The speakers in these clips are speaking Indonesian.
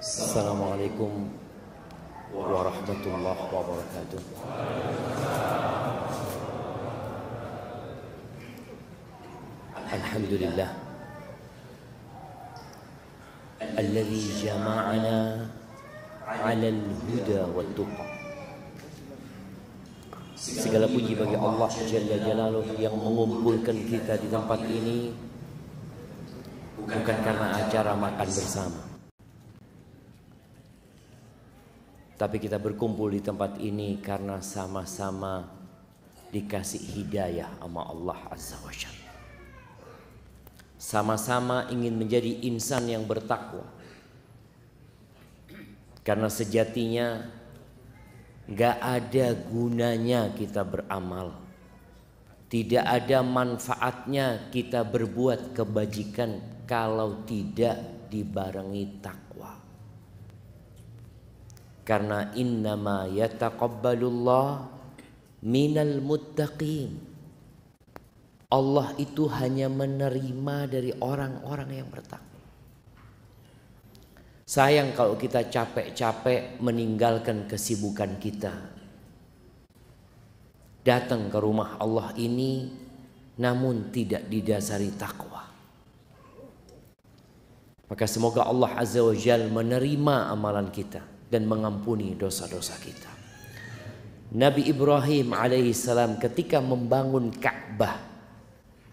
Assalamualaikum warahmatullahi wabarakatuh. Alhamdulillah alladzi jama'ana 'alal huda wat tuqa. Segala puji bagi Allah Jalla Jalaluh yang mengumpulkan kita di tempat ini bukan karena acara makan bersama, tapi kita berkumpul di tempat ini karena sama-sama dikasih hidayah sama Allah Azza wa Jalla. Sama-sama ingin menjadi insan yang bertakwa. Karena sejatinya gak ada gunanya kita beramal, tidak ada manfaatnya kita berbuat kebajikan kalau tidak dibarengi takwa. Karena innama yataqabbalullah minal muttaqin. Allah itu hanya menerima dari orang-orang yang bertakwa. Sayang kalau kita capek-capek meninggalkan kesibukan kita, datang ke rumah Allah ini namun tidak didasari takwa. Maka semoga Allah Azza wa Jalla menerima amalan kita dan mengampuni dosa-dosa kita. Nabi Ibrahim alaihissalam ketika membangun Ka'bah,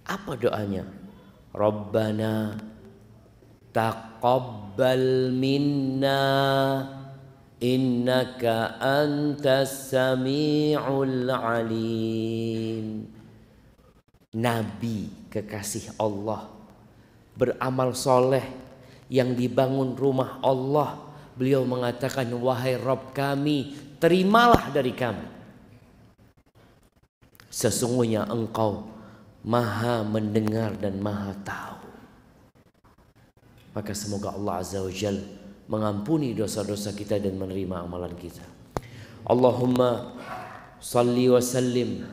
apa doanya? Rabbana taqabbal minna innaka antas sami'ul alim. Nabi kekasih Allah beramal soleh yang dibangun rumah Allah, beliau mengatakan, wahai Rabb kami, terimalah dari kami. Sesungguhnya Engkau Maha mendengar dan Maha tahu. Maka semoga Allah Azza wa Jalla mengampuni dosa-dosa kita dan menerima amalan kita. Allahumma salli wa sallim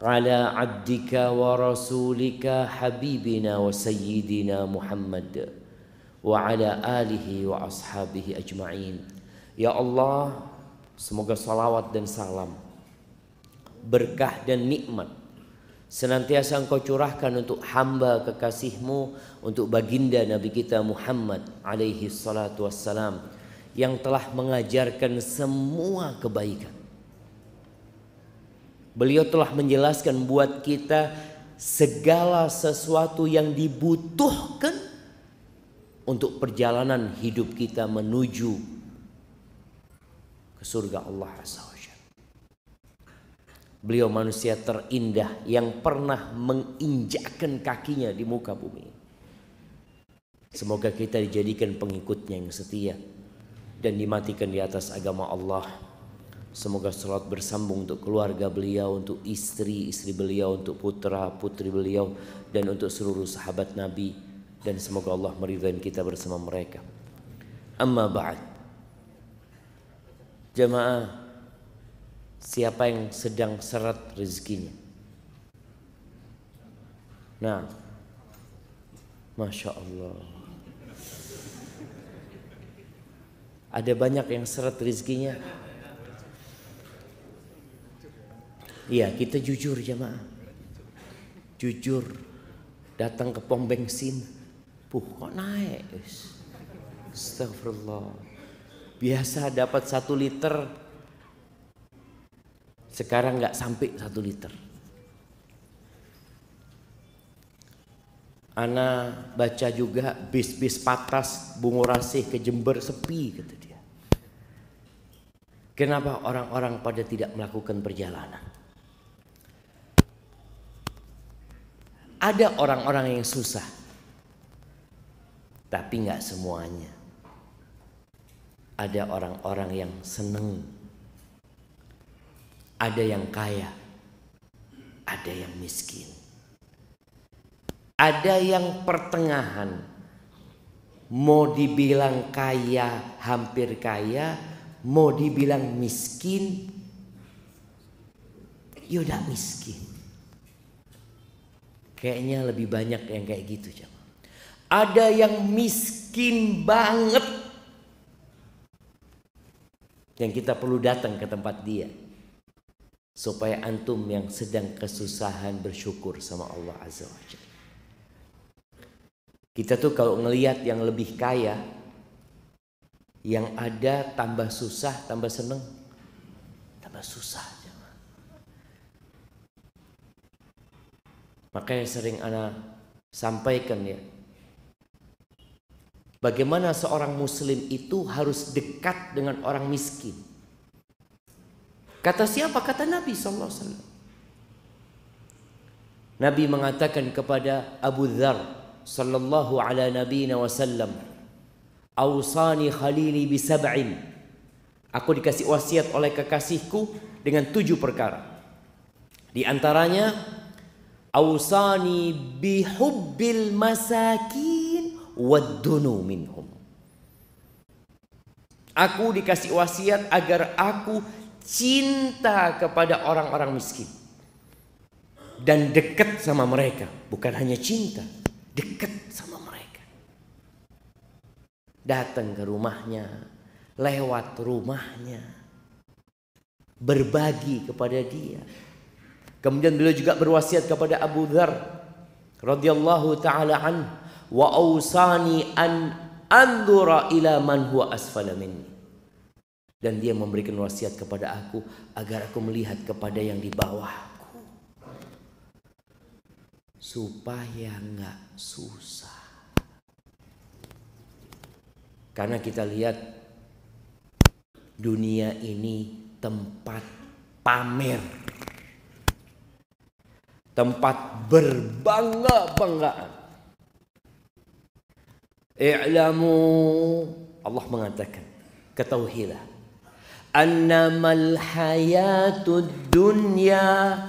ala abdika wa rasulika habibina wa sayyidina Muhammad wa ala alihi wa ashabihi ajma'in. Ya Allah, semoga salawat dan salam, berkah dan nikmat senantiasa Engkau curahkan untuk hamba kekasih-Mu, untuk baginda Nabi kita Muhammad alaihi salatu wassalam, yang telah mengajarkan semua kebaikan. Beliau telah menjelaskan buat kita segala sesuatu yang dibutuhkan untuk perjalanan hidup kita menuju ke surga Allah Azza wa Jalla. Beliau manusia terindah yang pernah menginjakkan kakinya di muka bumi. Semoga kita dijadikan pengikutnya yang setia dan dimatikan di atas agama Allah. Semoga salat bersambung untuk keluarga beliau, untuk istri-istri beliau, untuk putra-putri beliau, dan untuk seluruh sahabat Nabi. Dan semoga Allah meridhai kita bersama mereka. Amma ba'd. Jamaah, siapa yang sedang seret rezekinya? Nah, Masya Allah, ada banyak yang seret rezekinya. Iya, kita jujur jamaah, jujur. Datang ke pom bensin, kok naik? Astagfirullah. Biasa dapat 1 liter, sekarang nggak sampai 1 liter. Ana baca juga bis-bis Patas Bungurasih ke Jember sepi, kata dia. Kenapa orang-orang pada tidak melakukan perjalanan? Ada orang-orang yang susah, tapi nggak semuanya. Ada orang-orang yang seneng. Ada yang kaya, ada yang miskin, ada yang pertengahan. Mau dibilang kaya, hampir kaya. Mau dibilang miskin, yaudah miskin. Kayaknya lebih banyak yang kayak gitu. Ada yang miskin banget, yang kita perlu datang ke tempat dia, supaya antum yang sedang kesusahan bersyukur sama Allah Azza wa Jalla. Kita tuh kalau ngelihat yang lebih kaya, yang ada tambah susah, tambah seneng, tambah susah. Makanya sering ana sampaikan ya, bagaimana seorang muslim itu harus dekat dengan orang miskin. Kata siapa? Kata Nabi SAW. Nabi mengatakan kepada Abu Dzar sallallahu ala nabiyina wasallam, "Ausani khalili bi sab'in." Aku dikasih wasiat oleh kekasihku dengan 7 perkara. Di antaranya, ausani bi hubbil masakin waddunu minhum. Aku dikasih wasiat agar aku cinta kepada orang-orang miskin dan dekat sama mereka. Bukan hanya cinta, dekat sama mereka. Datang ke rumahnya, lewat rumahnya, berbagi kepada dia. Kemudian beliau juga berwasiat kepada Abu Dzar radhiyallahu taala an, wa ausani an anzura ila man huwa asfala minni. Dan dia memberikan wasiat kepada aku agar aku melihat kepada yang di bawahku, supaya enggak susah. Karena kita lihat dunia ini tempat pamer, tempat berbangga-banggaan. I'lamu, Allah mengatakan, ketahuilah, annamal hayatud dunya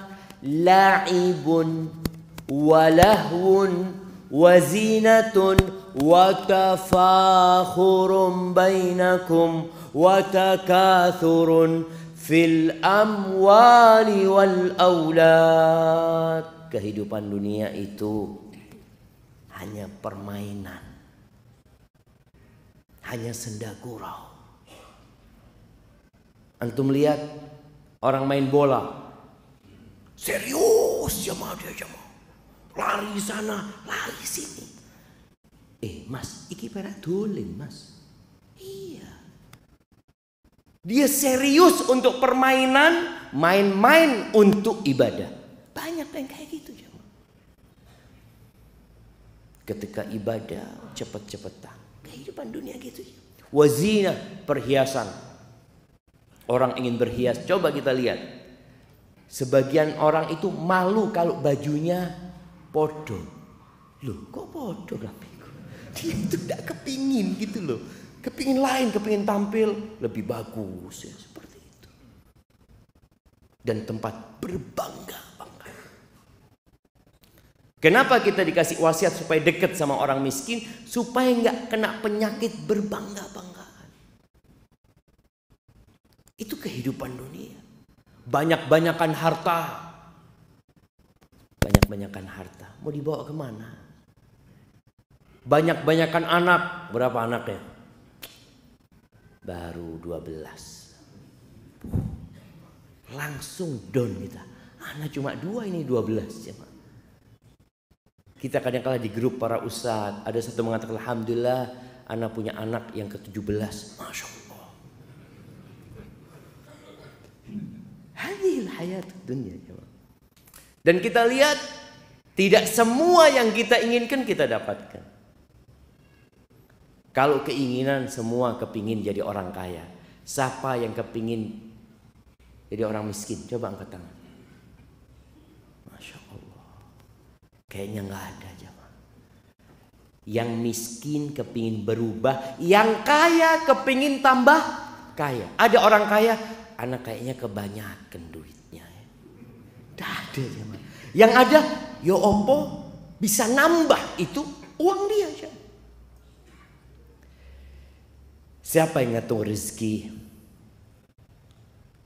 la'ibun wa lahwun wa zinatun wa tafakhurun bainakum wa takathurun fil amwali wal aulad. Kehidupan dunia itu hanya permainan, hanya senda gurau. Antum lihat orang main bola, serius jamaah dia jamaah, lari sana lari sini. Mas, iki perak dolen mas. Iya, dia serius untuk permainan, main-main untuk ibadah. Banyak yang kayak gitu jemaah. Ketika ibadah cepet-cepetan. Kehidupan dunia gitu. Wazina, perhiasan. Orang ingin berhias. Coba kita lihat. Sebagian orang itu malu kalau bajunya podo. Loh, kok podo rapiku? Dia itu tidak kepingin gitu loh. Kepingin lain, kepingin tampil lebih bagus ya, seperti itu. Dan tempat berbangga-bangga. Kenapa kita dikasih wasiat supaya dekat sama orang miskin? Supaya nggak kena penyakit berbangga-banggaan. Itu kehidupan dunia. Banyak-banyakan harta. Banyak-banyakan harta. Mau dibawa kemana? Banyak-banyakan anak. Berapa anaknya? Baru 12. Langsung down kita. Anak cuma 2, ini 12 ya. Kita kadang-kala di grup para ustadz, ada satu mengatakan, alhamdulillah anak punya anak yang ke-17. Masya Allah. Hadhil hayat dunia. Dan kita lihat, tidak semua yang kita inginkan kita dapatkan. Kalau keinginan semua kepingin jadi orang kaya. Siapa yang kepingin jadi orang miskin? Coba angkat tangan. Masya Allah. Kayaknya nggak ada jemaah. Yang miskin kepingin berubah. Yang kaya kepingin tambah kaya. Ada orang kaya, anak kayaknya kebanyakan duitnya. Tidak ada jemaah. Yang ada, ya opo bisa nambah itu uang dia jemaah. Siapa yang ngatur rezeki?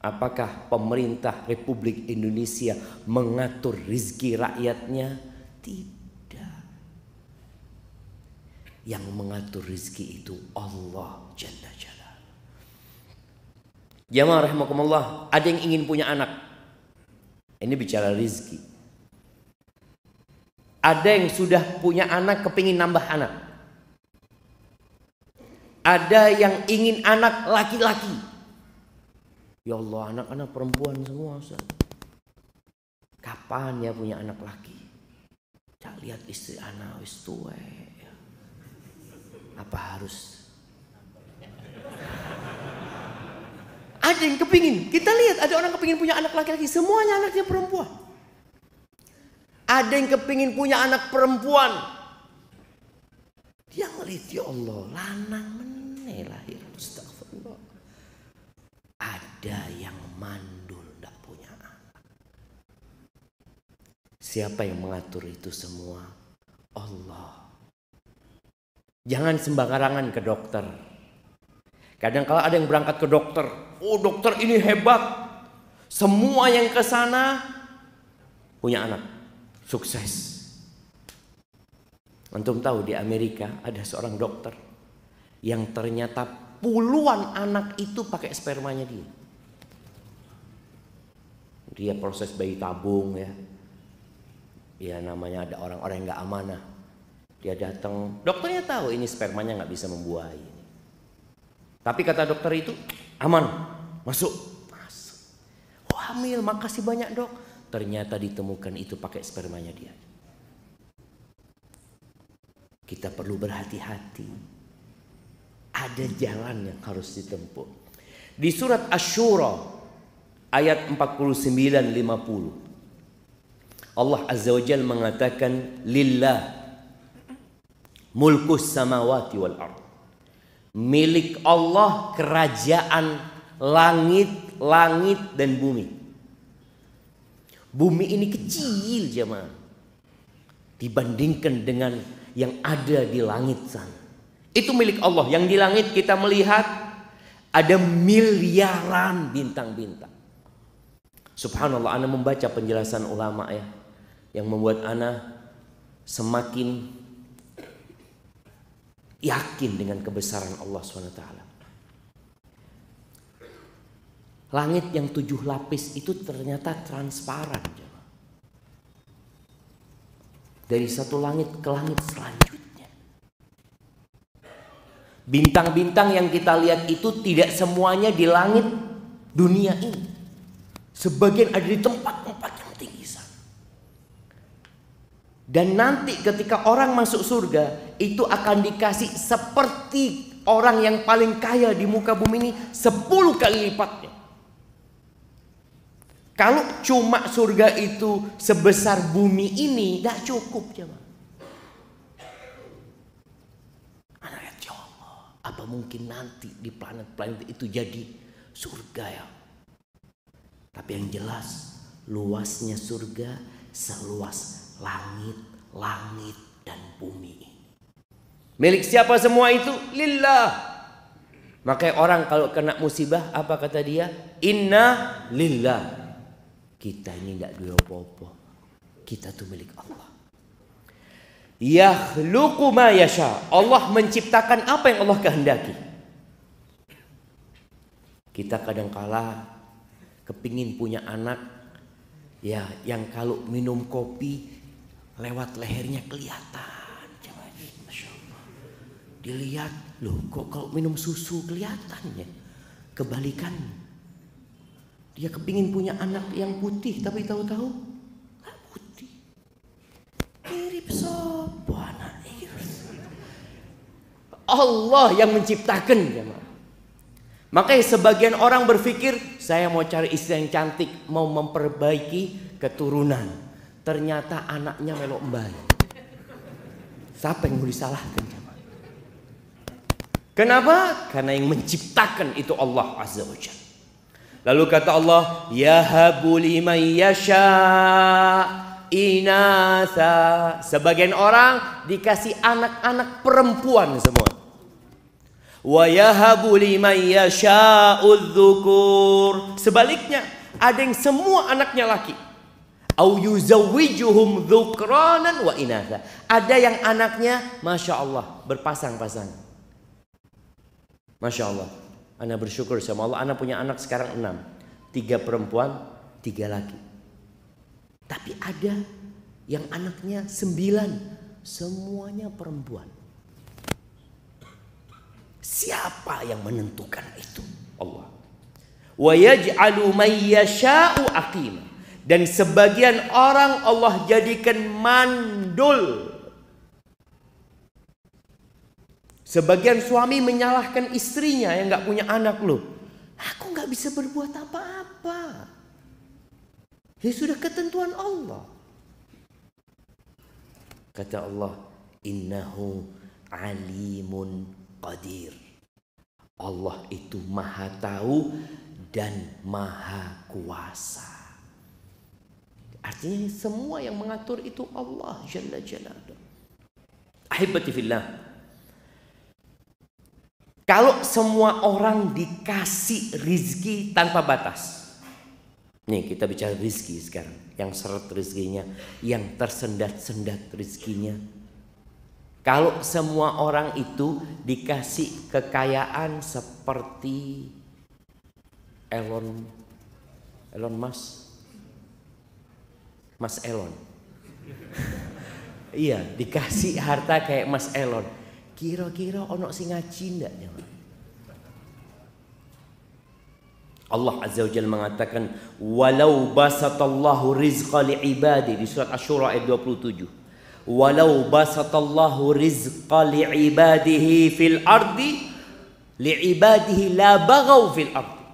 Apakah pemerintah Republik Indonesia mengatur rezeki rakyatnya? Tidak. Yang mengatur rezeki itu Allah Jalla Jalla. Jamaah rahimakumullah, ada yang ingin punya anak. Ini bicara rizki. Ada yang sudah punya anak kepingin nambah anak. Ada yang ingin anak laki-laki. Ya Allah, anak-anak perempuan semua Ustaz. Kapan ya punya anak laki? Cak lihat istri anak wis tuwe. Apa harus? Ada yang kepingin. Kita lihat ada orang kepingin punya anak laki-laki. Semuanya anaknya perempuan. Ada yang kepingin punya anak perempuan. Dia ngelihat, ya Allah, lanang meneh lahir. Astagfirullah. Ada yang mandul tidak punya anak. Siapa yang mengatur itu semua? Allah. Jangan sembarangan ke dokter. Kadang kala ada yang berangkat ke dokter. Oh, dokter ini hebat. Semua yang ke sana punya anak. Sukses. Antum tahu di Amerika ada seorang dokter yang ternyata puluhan anak itu pakai spermanya dia. Dia proses bayi tabung ya. Ya namanya ada orang-orang yang gak amanah. Dia datang, dokternya tahu ini spermanya gak bisa membuahi. Tapi kata dokter itu aman, masuk. Oh, hamil, makasih banyak dok. Ternyata ditemukan itu pakai spermanya dia. Kita perlu berhati-hati. Ada jalan yang harus ditempuh. Di surat Asy-Syura ayat 49-50. Allah Azza wa Jalla mengatakan lillah mulkus samawati wal ard. Milik Allah kerajaan langit dan bumi. Bumi ini kecil jemaah dibandingkan dengan yang ada di langit sana. Itu milik Allah. Yang di langit kita melihat ada miliaran bintang-bintang. Subhanallah, ana membaca penjelasan ulama ya, yang membuat ana semakin yakin dengan kebesaran Allah SWT. Langit yang 7 lapis itu ternyata transparan. Dari satu langit ke langit selanjutnya. Bintang-bintang yang kita lihat itu tidak semuanya di langit dunia ini. Sebagian ada di tempat-tempat yang tinggi sana. Dan nanti ketika orang masuk surga, itu akan dikasih seperti orang yang paling kaya di muka bumi ini 10 kali lipatnya. Kalau cuma surga itu sebesar bumi ini, tidak cukup jemaah. Anak ya Allah, apa mungkin nanti di planet-planet itu jadi surga ya? Tapi yang jelas, luasnya surga seluas langit dan bumi ini. Milik siapa semua itu? Lillah. Makanya orang kalau kena musibah apa kata dia? Inna lillah. Kita ini tidak dua apa-apa. Kita tuh milik Allah. Yakhluqu ma yasha. Allah menciptakan apa yang Allah kehendaki. Kita kadangkala kepingin punya anak ya yang kalau minum kopi lewat lehernya kelihatan. Masya Allah. Dilihat, loh kok kalau minum susu kelihatannya. Kebalikannya. Dia kepingin punya anak yang putih, tapi tahu-tahu nggak putih. Mirip sopo anak ini. Allah yang menciptakan. Makanya sebagian orang berpikir, saya mau cari istri yang cantik, mau memperbaiki keturunan. Ternyata anaknya melok mbak. Siapa yang mau disalahkan? Kenapa? Karena yang menciptakan itu Allah Azza wa Jalla. Lalu kata Allah, yahabu liman yasha inatha. Sebagian orang dikasih anak-anak perempuan semua. Wa yahabu liman yasha'u dzukur. Sebaliknya, ada yang semua anaknya laki. Au yuzawwijuhum dzukranan wa inatha. Ada yang anaknya Masya Allah berpasang-pasang. Masya Allah. Ana bersyukur sama Allah, ana punya anak sekarang 6. 3 perempuan, 3 laki. Tapi ada yang anaknya 9, semuanya perempuan. Siapa yang menentukan itu? Allah. Wa yaj'alu may yasha'u aqima. Dan sebagian orang Allah jadikan mandul. Sebagian suami menyalahkan istrinya yang gak punya anak loh. Aku gak bisa berbuat apa-apa. Ya sudah ketentuan Allah. Kata Allah, innahu alimun qadir. Allah itu maha tahu dan maha kuasa. Artinya semua yang mengatur itu Allah Jalla Jalaluhu. Ahibati fillah. Kalau semua orang dikasih rizki tanpa batas. Nih kita bicara rizki sekarang. Yang seret rizkinya, yang tersendat-sendat rizkinya. Kalau semua orang itu dikasih kekayaan seperti Elon Musk. Mas Elon. Iya, dikasih harta kayak Mas Elon. Kira-kira ono sing ngaji ndak ya? Allah Azza wa Jalla mengatakan walau basatallahu rizqa li'ibadi di surat Asy-Syura ayat 27. Walau basatallahu rizqa li'ibadihi fil ardi li'ibadihi la baghaw fil ardi.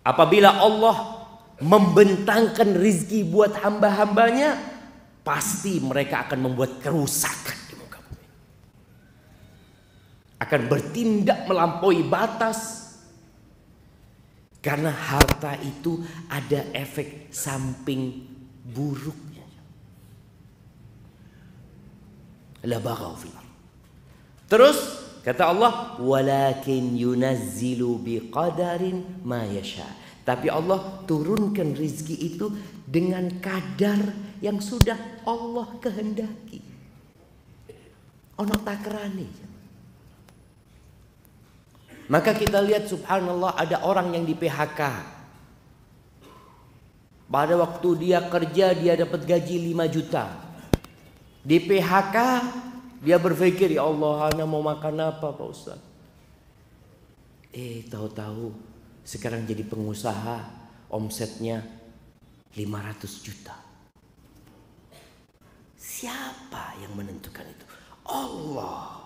Apabila Allah membentangkan rizki buat hamba-hambanya, pasti mereka akan membuat kerusakan di muka bumi. Akan bertindak melampaui batas. Karena harta itu ada efek samping buruknya. La baghaw fil ardh. Terus kata Allah, walakin yunazzilu biqadarin ma yasha. Tapi Allah turunkan rizki itu dengan kadar yang sudah Allah kehendaki. Ono takrani. Maka kita lihat subhanallah ada orang yang di PHK. Pada waktu dia kerja dia dapat gaji 5 juta. Di PHK dia berpikir, ya Allah, ana mau makan apa Pak Ustaz? Tahu-tahu sekarang jadi pengusaha, omsetnya 500 juta. Siapa yang menentukan itu? Allah.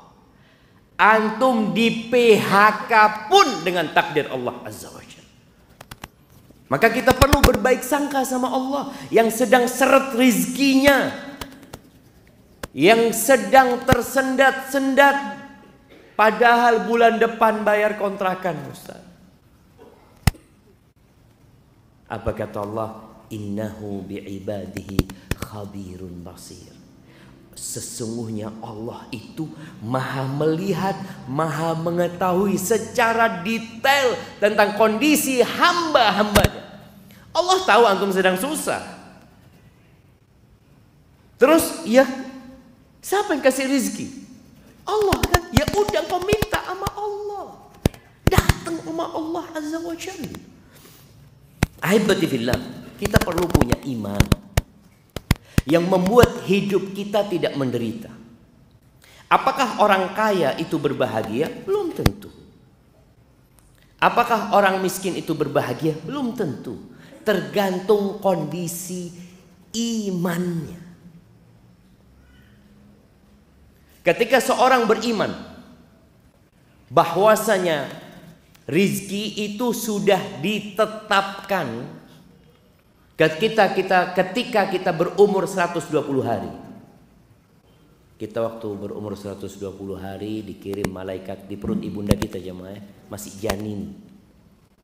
Antum di PHK pun dengan takdir Allah Azza wa Jalla. Maka kita perlu berbaik sangka sama Allah yang sedang seret rizkinya, yang sedang tersendat-sendat, padahal bulan depan bayar kontrakan Ustaz. Apa kata Allah? Innahu bi'ibadihi khabirun basir. Sesungguhnya Allah itu maha melihat, maha mengetahui secara detail tentang kondisi hamba-hambanya. Allah tahu antum sedang susah. Terus ya, siapa yang kasih rizki? Allah kan. Ya udah kau minta sama Allah. Datang sama Allah Azza wa Jalla. Ahibati fillah, kita perlu punya iman yang membuat hidup kita tidak menderita. Apakah orang kaya itu berbahagia? Belum tentu. Apakah orang miskin itu berbahagia? Belum tentu. Tergantung kondisi imannya. Ketika seorang beriman bahwasanya rizki itu sudah ditetapkan ketika kita berumur 120 hari. Kita waktu berumur 120 hari dikirim malaikat di perut ibunda kita jemaah, masih janin.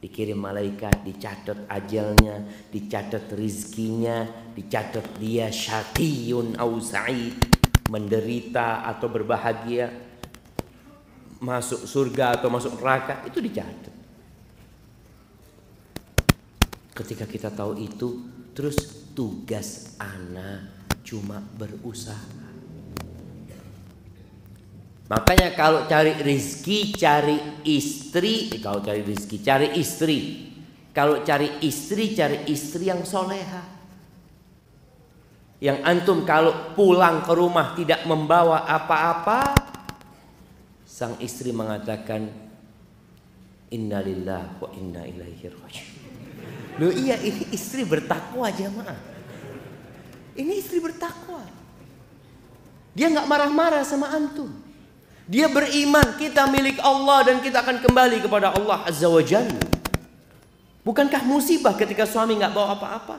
Dikirim malaikat, dicatat ajalnya, dicatat rizkinya, dicatat dia syaqiyun au sa'id, menderita atau berbahagia, masuk surga atau masuk neraka, itu dicatat. Ketika kita tahu itu, terus tugas anak cuma berusaha. Makanya kalau cari rezeki, cari istri. Kalau cari rezeki, cari istri. Kalau cari istri yang soleha. Yang antum kalau pulang ke rumah tidak membawa apa-apa, sang istri mengatakan, innalillahi wa inna ilaihi raji'un. Loh iya, ini istri bertakwa jamaah. Ini istri bertakwa. Dia nggak marah-marah sama antum. Dia beriman kita milik Allah dan kita akan kembali kepada Allah Azza wa Jalla. Bukankah musibah ketika suami nggak bawa apa-apa?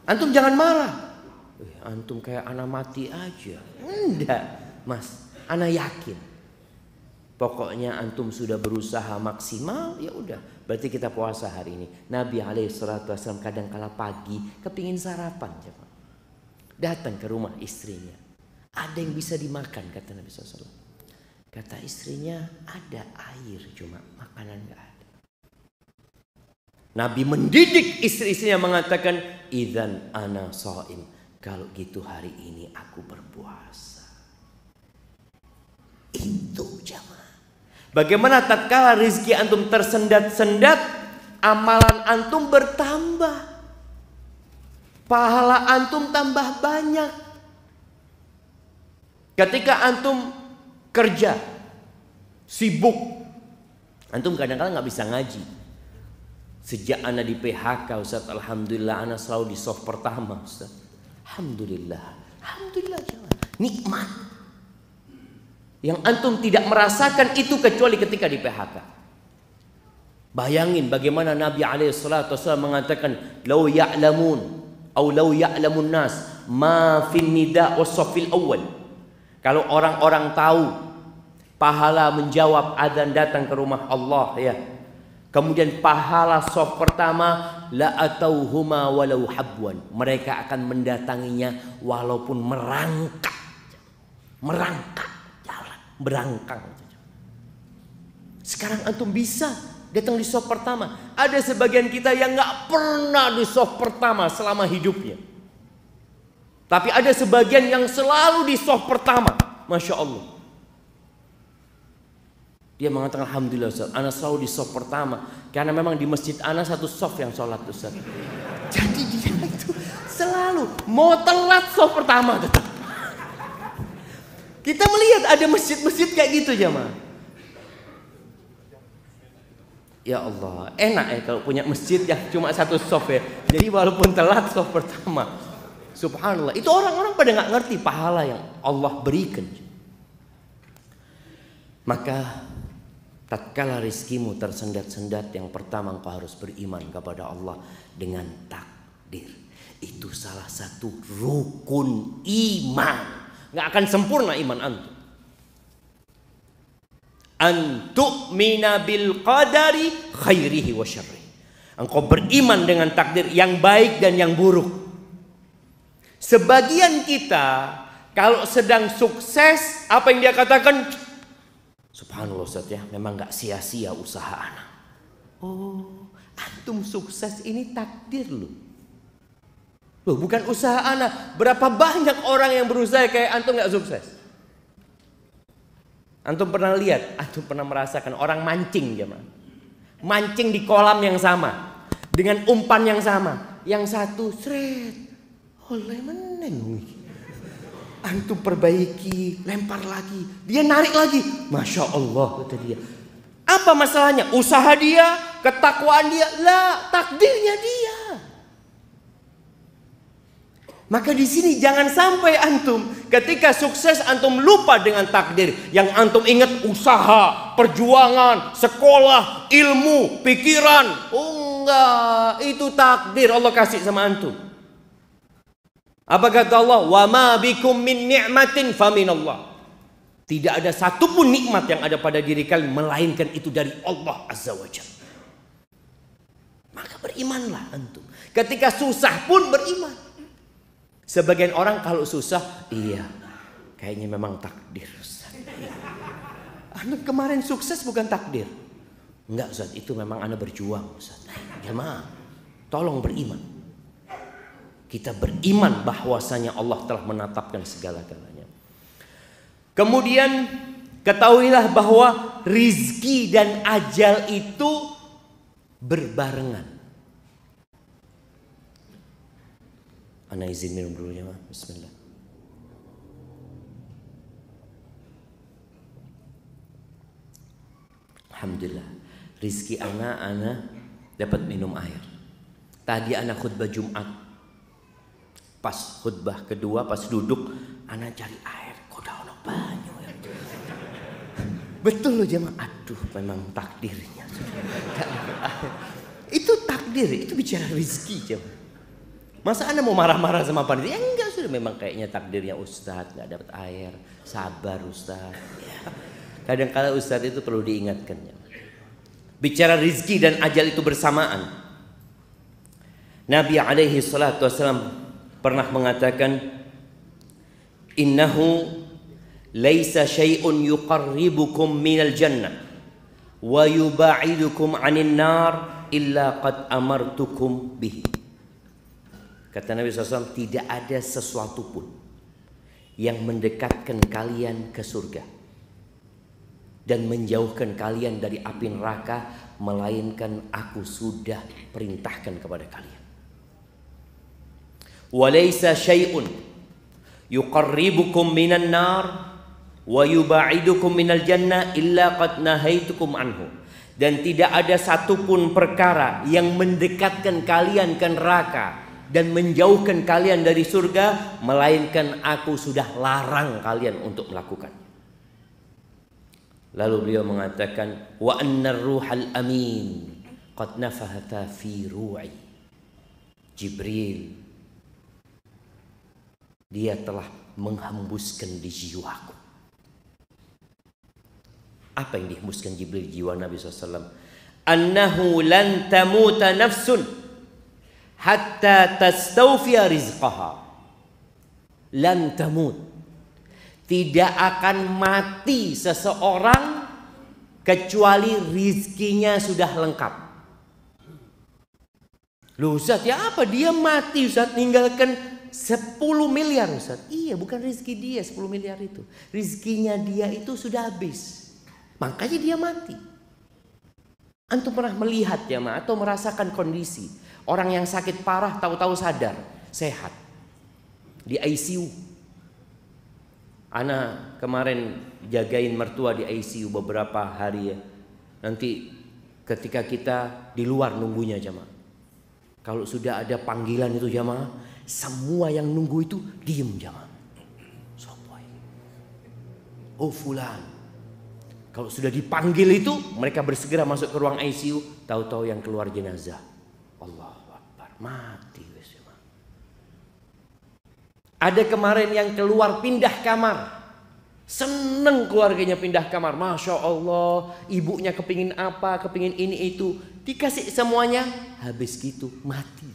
Antum jangan marah. Antum kayak anak mati aja. Enggak, Mas. Anak yakin. Pokoknya antum sudah berusaha maksimal, ya udah. Berarti kita puasa hari ini. Nabi SAW kadang kala pagi kepingin sarapan, datang ke rumah istrinya. Ada yang bisa dimakan, kata Nabi SAW. Kata istrinya, ada air, cuma makanan nggak ada. Nabi mendidik istri-istrinya mengatakan, idzan ana shaim. Kalau gitu hari ini aku berpuasa. Itu jamaah. Bagaimana tatkala rezeki antum tersendat-sendat, amalan antum bertambah, pahala antum tambah banyak. Ketika antum kerja sibuk, antum kadang-kadang nggak bisa ngaji. Sejak ana di PHK, Ustaz, alhamdulillah ana selalu di soft pertama, Ustaz. Alhamdulillah, alhamdulillah, nikmat. Yang antum tidak merasakan itu kecuali ketika di PHK. Bayangin bagaimana Nabi SAW mengatakan, "Lau ya'lamun atau lau ya'lamun nas ma fin nida was-saffil awal." Kalau orang-orang tahu pahala menjawab adzan datang ke rumah Allah, ya. Kemudian pahala shaf pertama, la atauhuma walau habwan. Mereka akan mendatanginya walaupun merangkak. Merangkak. Berangkang. Sekarang antum bisa datang di soft pertama. Ada sebagian kita yang nggak pernah di soft pertama selama hidupnya. Tapi ada sebagian yang selalu di soft pertama. Masya Allah. Dia mengatakan, alhamdulillah Ustaz, ana selalu di soft pertama. Karena memang di masjid ana satu soft yang sholat, Ustaz. Jadi dia itu selalu mau telat soft pertama tetap. Kita melihat ada masjid-masjid kayak gitu jamaah. Ya Allah, enak ya kalau punya masjid yang cuma satu soft ya. Jadi walaupun telat soft pertama, subhanallah. Itu orang-orang pada nggak ngerti pahala yang Allah berikan. Maka tatkala rizkimu tersendat-sendat, yang pertama engkau harus beriman kepada Allah dengan takdir. Itu salah satu rukun iman. Nggak akan sempurna iman antum. Antu'mina bil qadari khairihi wa syarrihi. Engkau beriman dengan takdir yang baik dan yang buruk. Sebagian kita kalau sedang sukses, apa yang dia katakan? Subhanallah Ustaz ya, memang nggak sia-sia usaha anak. Oh, antum sukses ini takdir loh. Loh, bukan usaha anak. Berapa banyak orang yang berusaha kayak antum gak sukses? Antum pernah lihat, antum pernah merasakan orang mancing jemaah. Mancing di kolam yang sama, dengan umpan yang sama. Yang satu seret, oleh meneng. Antum perbaiki, lempar lagi, dia narik lagi. Masya Allah, kata dia. Apa masalahnya? Usaha dia, ketakwaan dia, lah takdirnya dia. Maka di sini jangan sampai antum ketika sukses antum lupa dengan takdir. Yang antum ingat usaha, perjuangan, sekolah, ilmu, pikiran. Oh enggak, itu takdir Allah kasih sama antum. Apa kata Allah? Wa ma bikum min ni'matin faminallah. Tidak ada satupun nikmat yang ada pada diri kalian melainkan itu dari Allah Azza wa Jalla. Maka berimanlah antum. Ketika susah pun beriman. Sebagian orang kalau susah, iya, kayaknya memang takdir. Anda kemarin sukses bukan takdir. Enggak Ustaz, itu memang Anda berjuang Ustaz. Jemaah, tolong beriman. Kita beriman bahwasanya Allah telah menetapkan segala-galanya. Kemudian ketahuilah bahwa rizki dan ajal itu berbarengan. Ana izin minum dulu ya, bismillah. Alhamdulillah, rizki ana dapat minum air. Tadi ana khutbah Jumat, pas khutbah kedua, pas duduk, ana cari air. Kok dah ono banyu ya? Betul loh jemaah. Aduh, memang takdirnya. Itu takdir, itu bicara rizki jemaah. Masa ana mau marah-marah sama panitia? Enggak, sudah memang kayaknya takdirnya Ustadz nggak dapat air. Sabar Ustadz. Ya. Kadang-kala Ustadz itu perlu diingatkan. Ya. Bicara rizki dan ajal itu bersamaan. Nabi alaihi salatu wassalam pernah mengatakan, innahu laisa syai'un yuqarribukum minal jannah wa yuba'idukum 'anil nar illa qad amartukum bihi. Kata Nabi SAW, tidak ada sesuatu pun yang mendekatkan kalian ke surga dan menjauhkan kalian dari api neraka, melainkan aku sudah perintahkan kepada kalian. Walaysa syai'un yuqarribukum minan nar wa yuba'idukum minal jannah illa qad nahaitukum anhu. Dan tidak ada satupun perkara yang mendekatkan kalian ke neraka dan menjauhkan kalian dari surga, melainkan aku sudah larang kalian untuk melakukan. Lalu beliau mengatakan, wa annar ruhal amin qad nafahatha fi ru'i. Jibril, dia telah menghembuskan di jiwaku. Apa yang dihembuskan Jibril di jiwa Nabi SAW? Annahu lan tamuta nafsun hatta tastawfiya rizqaha. Lan tamut, tidak akan mati seseorang kecuali rizkinya sudah lengkap. Loh Ustaz, ya apa dia mati Ustaz, ninggalkan 10 miliar Ustaz? Iya, bukan rizki dia 10 miliar itu, rizkinya dia itu sudah habis, makanya dia mati. Antum pernah melihat ya atau merasakan kondisi orang yang sakit parah tahu-tahu sadar, sehat, di ICU. Ana kemarin jagain mertua di ICU beberapa hari ya. Nanti ketika kita di luar nunggunya jamaah, kalau sudah ada panggilan itu jamaah, semua yang nunggu itu diem jamaah. Sopoy, oh fulan. Kalau sudah dipanggil itu mereka bersegera masuk ke ruang ICU. Tahu-tahu yang keluar jenazah, Allahu Akbar, mati. Ada kemarin yang keluar pindah kamar, seneng keluarganya pindah kamar, masya Allah, ibunya kepingin apa, kepingin ini itu, dikasih semuanya, habis gitu mati.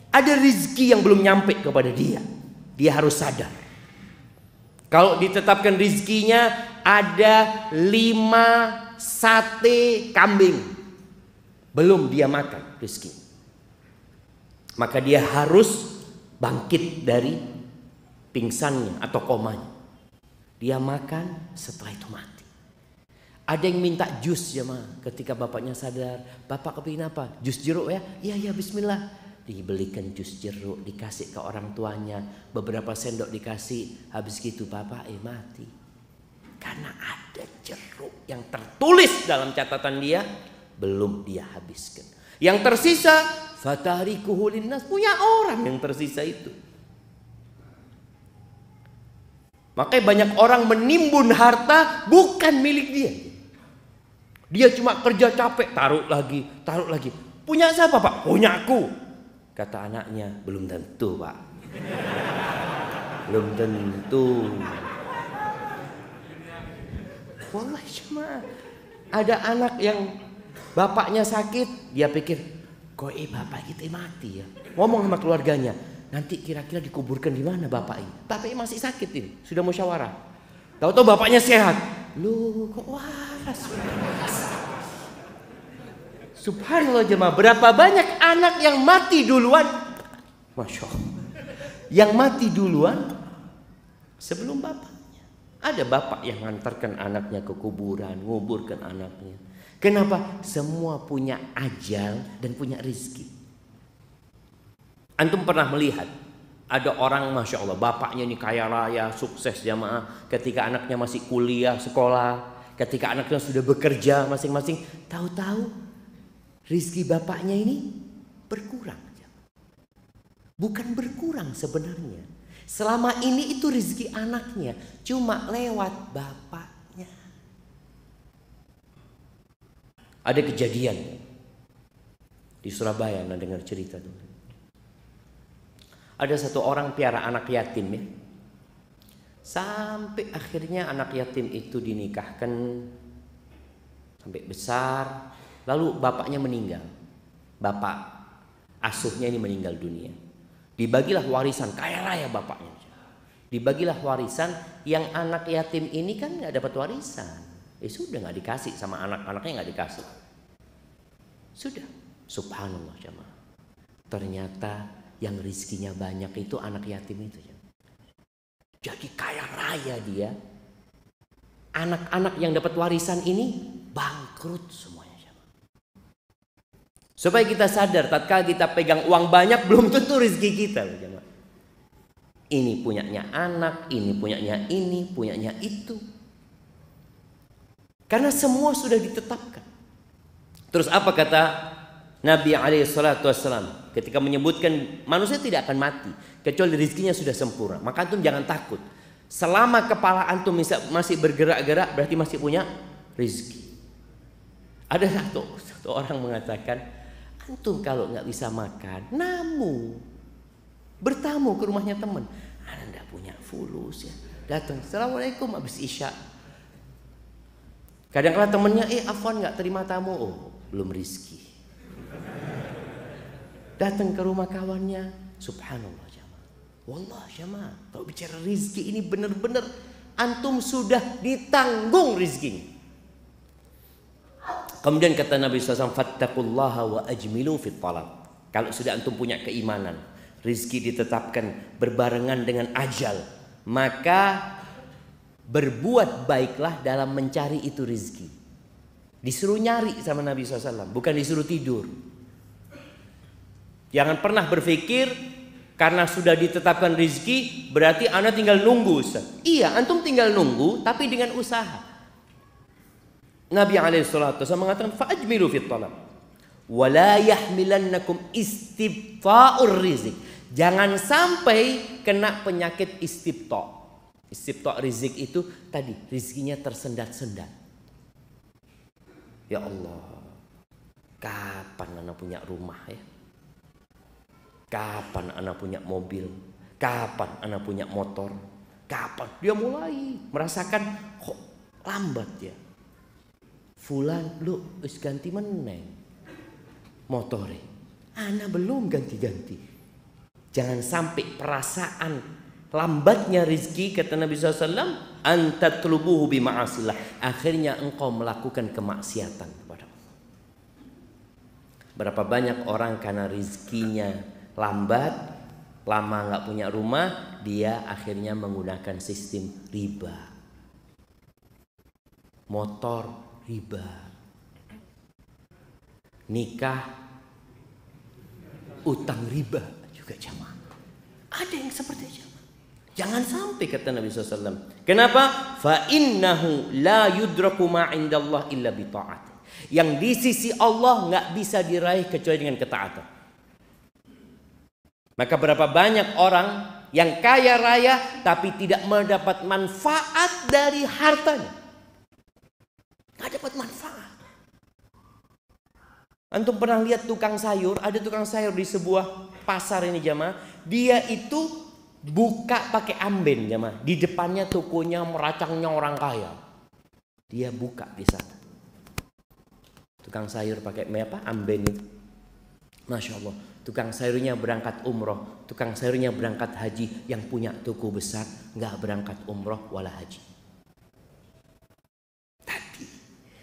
Ada rezeki yang belum nyampe kepada dia, dia harus sadar. Kalau ditetapkan rezekinya ada 5 sate kambing, belum dia makan rezeki, maka dia harus bangkit dari pingsannya atau komanya. Dia makan, setelah itu mati. Ada yang minta jus ya ketika bapaknya sadar, bapak kepingin apa? Jus jeruk ya? Iya bismillah. Dibelikan jus jeruk, dikasih ke orang tuanya, beberapa sendok dikasih, habis gitu bapak mati. Karena ada jeruk yang tertulis dalam catatan dia, belum dia habiskan. Yang tersisa fatarikuhu linnas, punya orang yang tersisa itu. Makanya banyak orang menimbun harta bukan milik dia. Dia cuma kerja capek, taruh lagi. Punya siapa Pak? Punya aku. Kata anaknya, belum tentu Pak. Belum tentu. Wallahi cuma ada anak yang bapaknya sakit, dia pikir, kok bapak kita mati ya. Ngomong sama keluarganya, nanti kira-kira dikuburkan di mana bapak ini? Bapaknya masih sakit ini, sudah musyawarah. Tahu-tahu bapaknya sehat. Loh, kok waras? Subhanallah jemaah, berapa banyak anak yang mati duluan? Masya Allah. Yang mati duluan sebelum bapaknya. Ada bapak yang mengantarkan anaknya ke kuburan, nguburkan anaknya. Kenapa? Semua punya ajal dan punya rezeki. Antum pernah melihat ada orang, masya Allah, bapaknya ini kaya raya, sukses jamaah. Ketika anaknya masih kuliah, sekolah, ketika anaknya sudah bekerja masing-masing, tahu-tahu rezeki bapaknya ini berkurang. Bukan berkurang sebenarnya. Selama ini itu rezeki anaknya, cuma lewat bapaknya. Ada kejadian di Surabaya, anda dengar cerita tuh. Ada satu orang piara anak yatim ya. Sampai akhirnya anak yatim itu dinikahkan sampai besar, lalu bapaknya meninggal. Bapak asuhnya ini meninggal dunia. Dibagilah warisan, kaya raya bapaknya. Dibagilah warisan, yang anak yatim ini kan nggak dapat warisan. Sudah nggak dikasih sama anak-anaknya, nggak dikasih. Sudah, subhanallah jemaah. Ternyata yang rizkinya banyak itu anak yatim itu. Jadi kaya raya dia. Anak-anak yang dapat warisan ini bangkrut semuanya. Supaya kita sadar, tatkala kita pegang uang banyak belum tentu rezeki kita. Ini punyanya anak, ini punyanya ini, punyanya itu. Karena semua sudah ditetapkan. Terus apa kata Nabi SAW ketika menyebutkan manusia tidak akan mati kecuali rezekinya sudah sempurna. Maka antum jangan takut. Selama kepala antum masih bergerak-gerak berarti masih punya rezeki. Ada satu orang mengatakan, antum kalau nggak bisa makan, bertamu ke rumahnya teman. Anda nggak punya fulus ya, datang, assalamualaikum habis isya. Kadang-kadang temennya, afwan nggak terima tamu, belum rezeki. Datang ke rumah kawannya, subhanallah jamaah. Wallah jamaah, kalau bicara rizki ini benar-benar antum sudah ditanggung rizkinya. Kemudian kata Nabi SAW, fattaqullaha wa ajmilu fit talab. Kalau sudah antum punya keimanan, rizki ditetapkan berbarengan dengan ajal, maka berbuat baiklah dalam mencari itu rizki. Disuruh nyari sama Nabi SAW, bukan disuruh tidur. Jangan pernah berpikir karena sudah ditetapkan rizki berarti anda tinggal nunggu, Ustaz. Iya, antum tinggal nunggu tapi dengan usaha. Nabi SAW mengatakan fa'ajmilu fit talab wa la yahmilannakum istibta'ur rizq. Jangan sampai kena penyakit istibta'. Istibta' rizq itu tadi rizkinya tersendat-sendat. Ya Allah, kapan anak punya rumah ya? Kapan anak punya mobil? Kapan anak punya motor? Kapan? Dia mulai merasakan kok lambat ya. Fulan lu wis ganti meneng motore. Anak belum ganti-ganti. Jangan sampai perasaan lambatnya rezeki, kata Nabi SAW, antatlubuhu bima'asillah. Akhirnya engkau melakukan kemaksiatan kepada Allah. Berapa banyak orang karena rezekinya lambat, lama nggak punya rumah, dia akhirnya menggunakan sistem riba. Motor riba, nikah utang riba juga jamaah. Ada yang seperti itu. Jangan sampai, kata Nabi SAW. Kenapa? Fa innahu la yudraku ma indallah illa bi ta'at. Yang di sisi Allah nggak bisa diraih kecuali dengan ketaatan. Maka berapa banyak orang yang kaya raya tapi tidak mendapat manfaat dari hartanya. Nggak dapat manfaat. Antum pernah lihat tukang sayur? Ada tukang sayur di sebuah pasar ini jamaah. Dia itu buka pakai amben jamaah. Di depannya tokonya meracangnya orang kaya. Dia buka di sana. Tukang sayur pakai apa? Amben itu. Masya Allah. Tukang sayurnya berangkat umroh, tukang sayurnya berangkat haji, yang punya toko besar nggak berangkat umroh wala haji. Tapi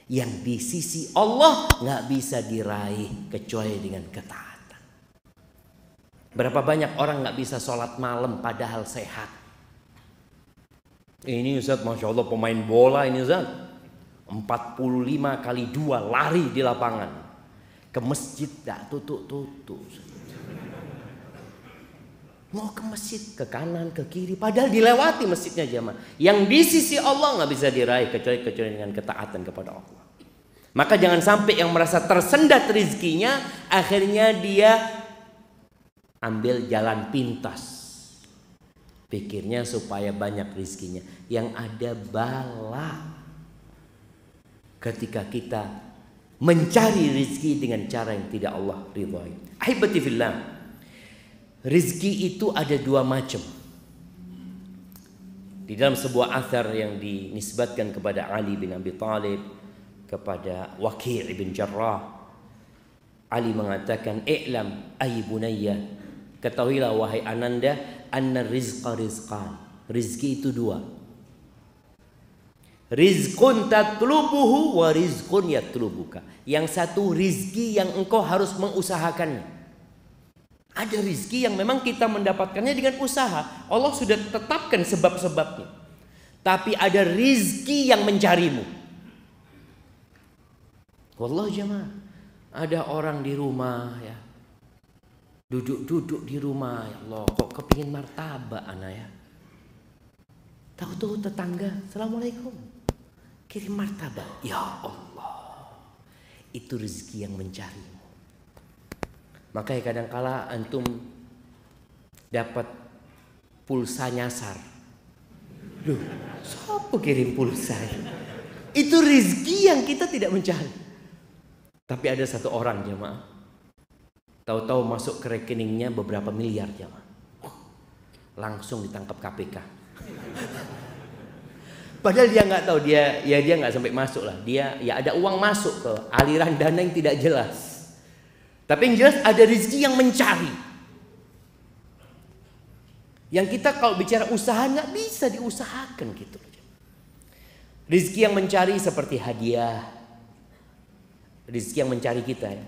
yang di sisi Allah nggak bisa diraih kecuali dengan ketaatan. Berapa banyak orang nggak bisa sholat malam padahal sehat. Ini Ustaz, Masya Allah pemain bola ini Ustaz. 45 kali 2 lari di lapangan. Ke masjid tak tutup-tutup. Mau ke masjid, ke kanan, ke kiri. Padahal dilewati masjidnya jamaah. Yang di sisi Allah nggak bisa diraih kecuali dengan ketaatan kepada Allah. Maka jangan sampai yang merasa tersendat rezekinya, akhirnya dia ambil jalan pintas. Pikirnya supaya banyak rezekinya. Yang ada bala. Ketika kita mencari rezeki dengan cara yang tidak Allah ridhai. Ahibati fillah. Rizki itu ada 2 macam. Di dalam sebuah athar yang dinisbatkan kepada Ali bin Abi Thalib, kepada Waqi' bin Jarrah, Ali mengatakan, "I'lam ay bunayya, ketahuilah wahai ananda, anna rizqa rizqan." Rizki itu 2. Rizqun tatlubuhu wa rizqun yatlubuka. Yang satu rizki yang engkau harus mengusahakannya. Ada rizki yang memang kita mendapatkannya dengan usaha. Allah sudah tetapkan sebab-sebabnya. Tapi ada rizki yang mencarimu. Wallah jemaah, ada orang di rumah ya, duduk-duduk di rumah, ya Allah, kok kepingin martabak anak ya. Tahu-tahu tetangga, Assalamualaikum, kirim martabak. Ya Allah, itu rizki yang mencarimu. Makanya kadangkala antum dapat pulsa nyasar. Loh, siapa kirim pulsa? Itu rizki yang kita tidak mencari. Tapi ada satu orang jemaah, tahu-tahu masuk ke rekeningnya beberapa miliar jemaah. Langsung ditangkap KPK. Padahal dia nggak tahu, dia nggak sampai masuk lah. Dia ya ada uang masuk ke aliran dana yang tidak jelas. Tapi yang jelas ada rezeki yang mencari. Yang kita kalau bicara usaha nggak bisa diusahakan gitu. Rezeki yang mencari seperti hadiah. Rezeki yang mencari kita ya.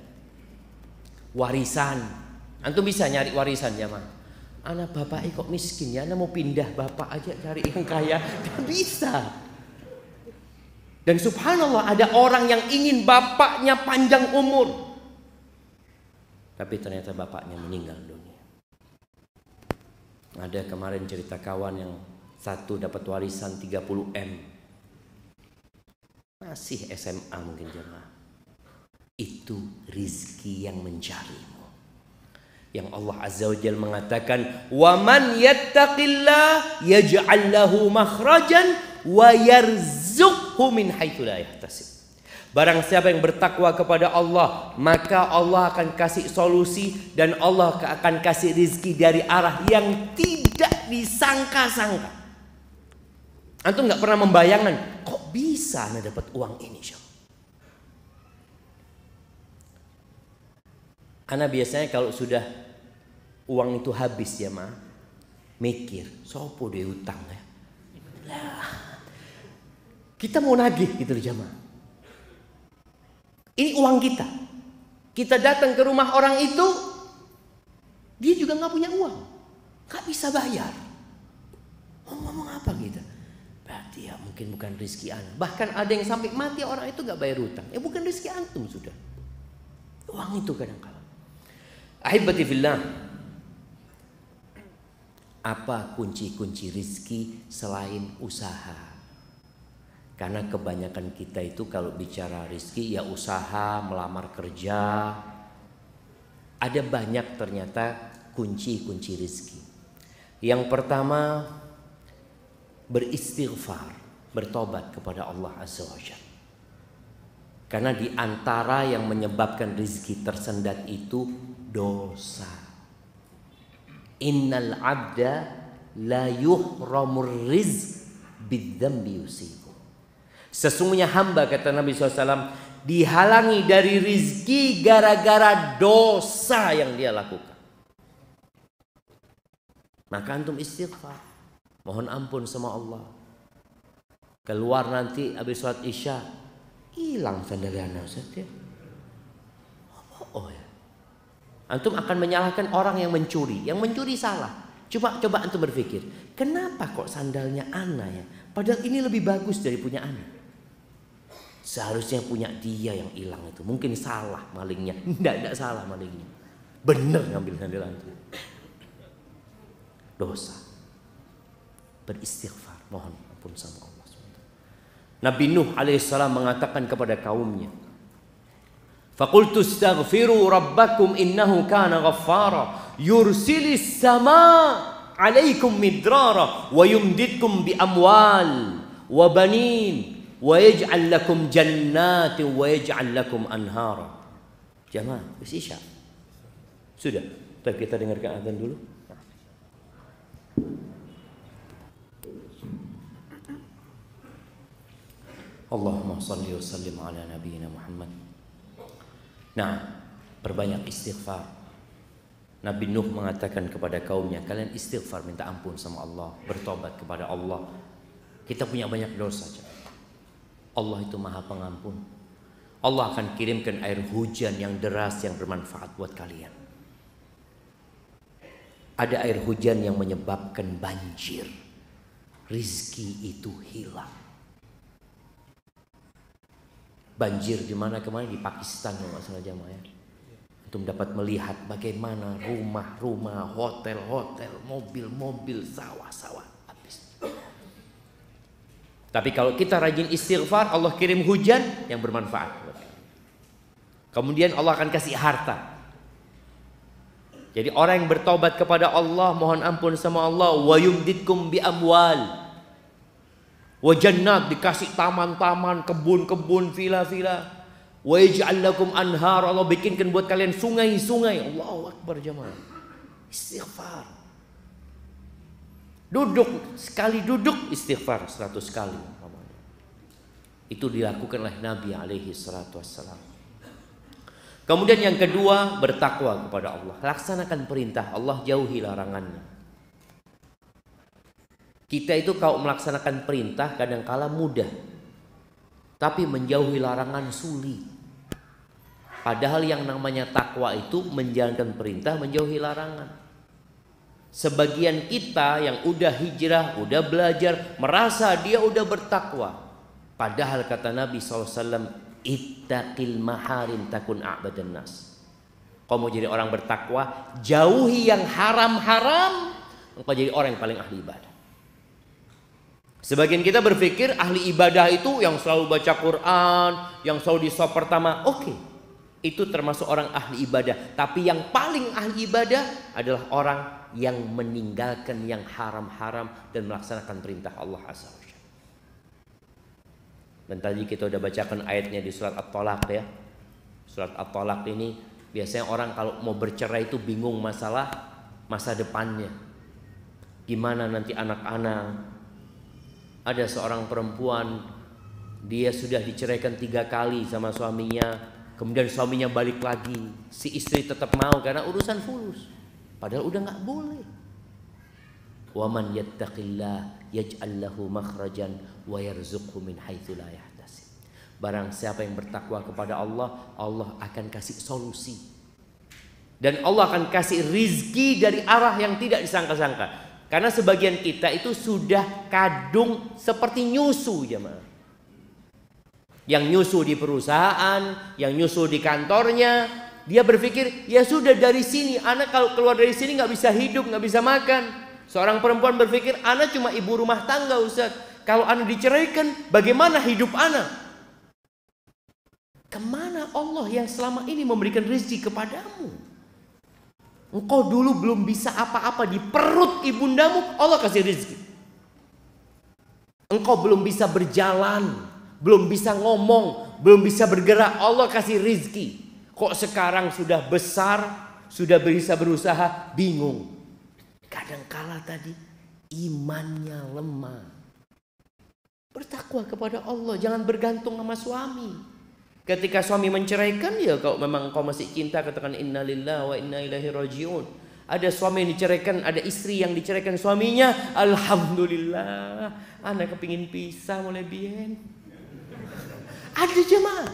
Warisan. Antum bisa nyari warisan jamaah. Anak bapak kok miskin ya, anak mau pindah bapak aja cari yang kaya. Tidak bisa. Dan subhanallah ada orang yang ingin bapaknya panjang umur. Tapi ternyata bapaknya meninggal dunia. Ada kemarin cerita kawan yang satu dapat warisan 30 M. Masih SMA mungkin jemaah. Itu rizki yang mencarimu. Yang Allah Azza wa Jalla mengatakan, "Wa man yattaqillah yaj'al lahu makhrajan wa yarzuqhu min haitsu la yahtasib." Barang siapa yang bertakwa kepada Allah, maka Allah akan kasih solusi dan Allah akan kasih rizki dari arah yang tidak disangka-sangka. Antum nggak pernah membayangkan, kok bisa anda dapat uang ini? Ana biasanya kalau sudah uang itu habis ya ma, mikir, sopo dia utang ya. Lah, kita mau nagih gitu loh jamaah. Ini uang kita. Kita datang ke rumah orang itu, dia juga nggak punya uang, nggak bisa bayar. Mau ngomong apa kita? Berarti ya mungkin bukan rezeki ana. Bahkan ada yang sampai mati orang itu nggak bayar utang. Ya bukan rezeki antum sudah. Uang itu kadang-kala. Ahibati fillah. Apa kunci-kunci rezeki selain usaha? Karena kebanyakan kita itu kalau bicara rezeki ya usaha, melamar kerja. Ada banyak ternyata kunci-kunci rezeki. Yang pertama, beristighfar, bertobat kepada Allah Azza wa Jalla. Karena di antara yang menyebabkan rezeki tersendat itu dosa. Innal abda la yuhramur rizq bidzambi yusibu. Sesungguhnya hamba, kata Nabi SAW, dihalangi dari rizki gara-gara dosa yang dia lakukan. Maka antum istighfar, mohon ampun sama Allah. Keluar nanti habis sholat isya, hilang sandal anak Ustaz ya. Oh ya. Antum akan menyalahkan orang yang mencuri. Yang mencuri salah. Coba antum berpikir, kenapa kok sandalnya ana ya? Padahal ini lebih bagus dari punya ana. Seharusnya punya dia yang hilang itu. Mungkin salah malingnya. Tidak salah malingnya. Bener ngambil sandal antum. Dosa. Beristighfar, mohon ampun sama Allah. Nabi Nuh alaihissalam mengatakan kepada kaumnya, faqultu astaghfiru rabbakum innahu kana ghaffara yursilis sama alaikum midrara wa yumditkum bi amwal wa banin wa yaj'al lakum jannatin wa yaj'al lakum anhara. Jamaah, isya. Sudah, kita dengarkan azan dulu. Allahumma salli wa sallim ala nabiyyina Muhammad. Nah, perbanyak istighfar. Nabi Nuh mengatakan kepada kaumnya, kalian istighfar, minta ampun sama Allah, bertobat kepada Allah. Kita punya banyak dosa. Allah itu Maha Pengampun. Allah akan kirimkan air hujan yang deras yang bermanfaat buat kalian. Ada air hujan yang menyebabkan banjir. Rizki itu hilang. Banjir di mana kemarin di Pakistan kalau nggak salah jamaah ya. Untuk dapat melihat bagaimana rumah-rumah, hotel-hotel, mobil-mobil, sawah-sawah habis. Tapi kalau kita rajin istighfar, Allah kirim hujan yang bermanfaat. Kemudian Allah akan kasih harta. Jadi orang yang bertobat kepada Allah, mohon ampun sama Allah, wa yumditkum bi amwal. Wa jannat, dikasih taman-taman, kebun-kebun, villa-villa. Wa yaj'al lakum anhar, Allah bikinkan buat kalian sungai-sungai. Allahu Akbar jemaah. Istighfar. Sekali duduk istighfar 100 kali. Itu dilakukan oleh Nabi alaihi salatu wassalam. Kemudian yang kedua, bertakwa kepada Allah. Laksanakan perintah Allah, jauhi larangannya. Kita itu kalau melaksanakan perintah kadangkala mudah, tapi menjauhi larangan sulit. Padahal yang namanya takwa itu menjalankan perintah, menjauhi larangan. Sebagian kita yang udah hijrah, udah belajar, merasa dia udah bertakwa. Padahal kata Nabi SAW, ittaqil maharim takun a'badan nas. Kau mau jadi orang bertakwa, jauhi yang haram-haram, engkau jadi orang yang paling ahli ibadah. Sebagian kita berpikir ahli ibadah itu yang selalu baca Quran, yang selalu di shaf pertama. Oke, itu termasuk orang ahli ibadah. Tapi yang paling ahli ibadah adalah orang yang meninggalkan yang haram-haram dan melaksanakan perintah Allah Azza wa Jalla. Dan tadi kita udah bacakan ayatnya di surat At-Talaq ya. Surat At-Talaq ini biasanya orang kalau mau bercerai itu bingung masalah masa depannya. Gimana nanti anak-anak. Ada seorang perempuan, dia sudah diceraikan 3 kali sama suaminya, kemudian suaminya balik lagi, si istri tetap mau karena urusan fulus, padahal udah nggak boleh. Wa man yattaqillah yaj'al lahu makhrajan wa yarzuqhu min haitsu la yahtasib. Barang siapa yang bertakwa kepada Allah, Allah akan kasih solusi. Dan Allah akan kasih rizki dari arah yang tidak disangka-sangka. Karena sebagian kita itu sudah kadung seperti nyusu jemaah. Yang nyusu di perusahaan, yang nyusu di kantornya, dia berpikir ya sudah dari sini, anak kalau keluar dari sini nggak bisa hidup, nggak bisa makan. Seorang perempuan berpikir anak cuma ibu rumah tangga Ustaz. Kalau anak diceraikan, bagaimana hidup anak? Kemana Allah yang selama ini memberikan rezeki kepadamu? Engkau dulu belum bisa apa-apa di perut ibundamu, Allah kasih rezeki. Engkau belum bisa berjalan, belum bisa ngomong, belum bisa bergerak, Allah kasih rezeki. Kok sekarang sudah besar, sudah bisa berusaha, bingung. Kadangkala tadi imannya lemah. Bertakwa kepada Allah, jangan bergantung sama suami. Ketika suami menceraikan, ya kalau memang kau masih cinta, katakan innalillahi wa inna ilaihi rajiun. Ada suami yang diceraikan, ada istri yang diceraikan suaminya, alhamdulillah, anak kepingin pisah mulai bien. Ada jemaah.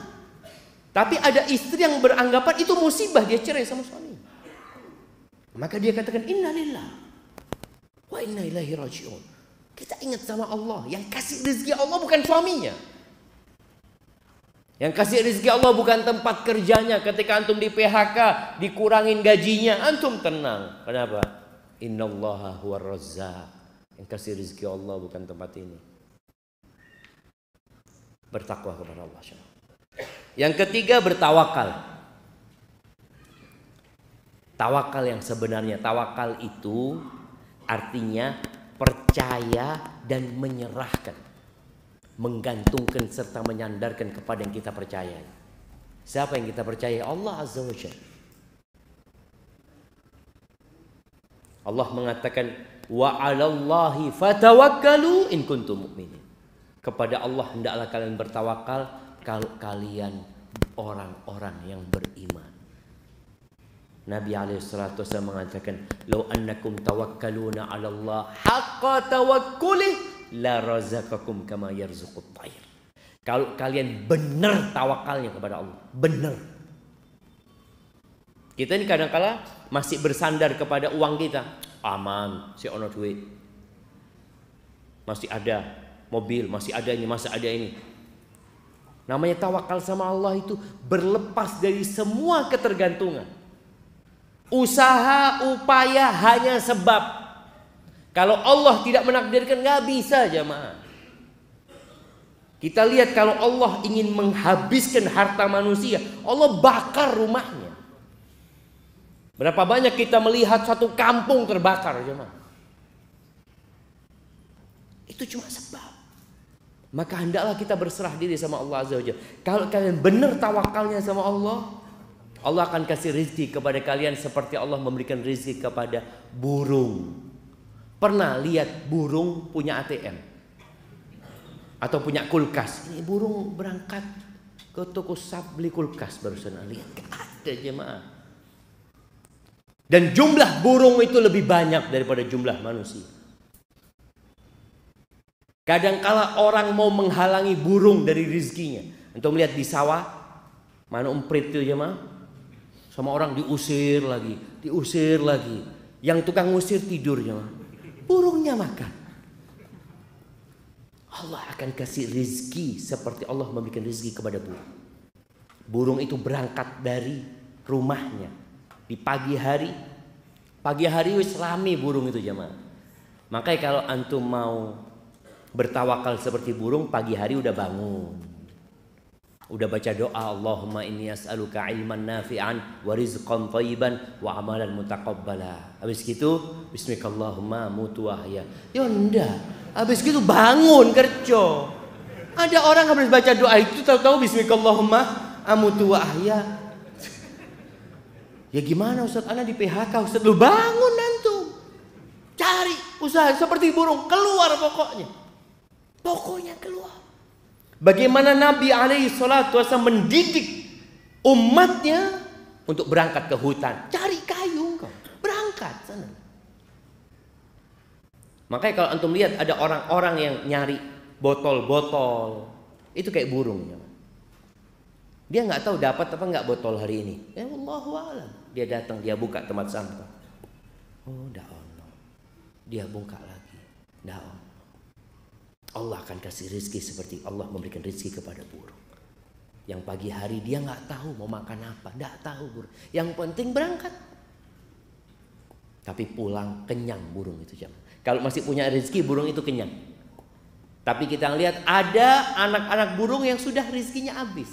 Tapi ada istri yang beranggapan itu musibah, dia cerai sama suami. Maka dia katakan innalillah. wa inna ilaihi raji'un. Kita ingat sama Allah. Yang kasih rezeki Allah bukan suaminya. Yang kasih rezeki Allah bukan tempat kerjanya. Ketika antum di PHK, dikurangin gajinya, antum tenang. Kenapa? Innallaha huwar razzaq. Yang kasih rezeki Allah bukan tempat ini. Bertakwa kepada Allah. Yang ketiga, bertawakal. Tawakal yang sebenarnya, tawakal itu artinya percaya dan menyerahkan, menggantungkan serta menyandarkan kepada yang kita percaya. Siapa yang kita percaya? Allah Azza wa Jalla. Allah mengatakan, wa 'alallahi fatawakkalu in kuntum mu'minin. Kepada Allah hendaklah kalian bertawakal kalau kalian orang-orang yang beriman. Nabi alaihissalatu wassalam mengatakan, "Lau annakum tawakkaluna 'ala Allah haqqa tawakkulih la razaqakum kama yarzuqut tayr." Kalau kalian benar tawakalnya kepada Allah, benar. Kita ini kadang-kala masih bersandar kepada uang kita. Aman, si ono duit. Masih ada mobil, masih ada ini, masih ada ini. Namanya tawakal sama Allah itu berlepas dari semua ketergantungan. Usaha, upaya hanya sebab. Kalau Allah tidak menakdirkan, nggak bisa jemaah. Kita lihat kalau Allah ingin menghabiskan harta manusia, Allah bakar rumahnya. Berapa banyak kita melihat satu kampung terbakar jemaah. Itu cuma sebab. Maka hendaklah kita berserah diri sama Allah Azza wa Jalla. Kalau kalian benar tawakalnya sama Allah, Allah akan kasih rezeki kepada kalian seperti Allah memberikan rezeki kepada burung. Pernah lihat burung punya ATM? Atau punya kulkas? Ini burung berangkat ke toko sap beli kulkas barusan. Lihat, ada jemaah. Dan jumlah burung itu lebih banyak daripada jumlah manusia. Kadangkala orang mau menghalangi burung dari rezekinya. Untuk melihat di sawah, mana umprit itu jemaah? Sama orang diusir lagi. Yang tukang ngusir tidurnya, burungnya makan. Allah akan kasih rezeki seperti Allah memberikan rezeki kepada burung. Burung itu berangkat dari rumahnya di pagi hari. Pagi hari wis rame burung itu jemaah. Makanya kalau antum mau bertawakal seperti burung, pagi hari udah bangun. Udah baca doa, Allahumma inni as'aluka ilman nafi'an wa rizqan thayyiban wa amalan mutaqabbala. Habis gitu, bismikallahumma mutu ahya. Ya enggak. Habis gitu bangun kerja. Ada orang habis baca doa itu tahu-tahu bismikallahumma amutu ahya. Ya gimana Ustaz? Ana di PHK Ustaz. Lu bangun antum. Cari usaha seperti burung, keluar pokoknya. Pokoknya keluar. Bagaimana Nabi alaihi salatu wasallam mendidik umatnya untuk berangkat ke hutan. Cari kayu engkau, berangkat sana. Makanya kalau antum lihat ada orang-orang yang nyari botol-botol, itu kayak burung. Dia nggak tahu dapat apa nggak botol hari ini. Ya Allahu a'lam. Dia datang, dia buka tempat sampah. Oh, dah Allah. Dia buka lagi. Dah Allah. Allah akan kasih rezeki seperti Allah memberikan rezeki kepada burung. Yang pagi hari dia nggak tahu mau makan apa, nggak tahu burung. Yang penting berangkat. Tapi pulang kenyang burung itu jam. Kalau masih punya rezeki burung itu kenyang. Tapi kita lihat ada anak-anak burung yang sudah rezekinya habis.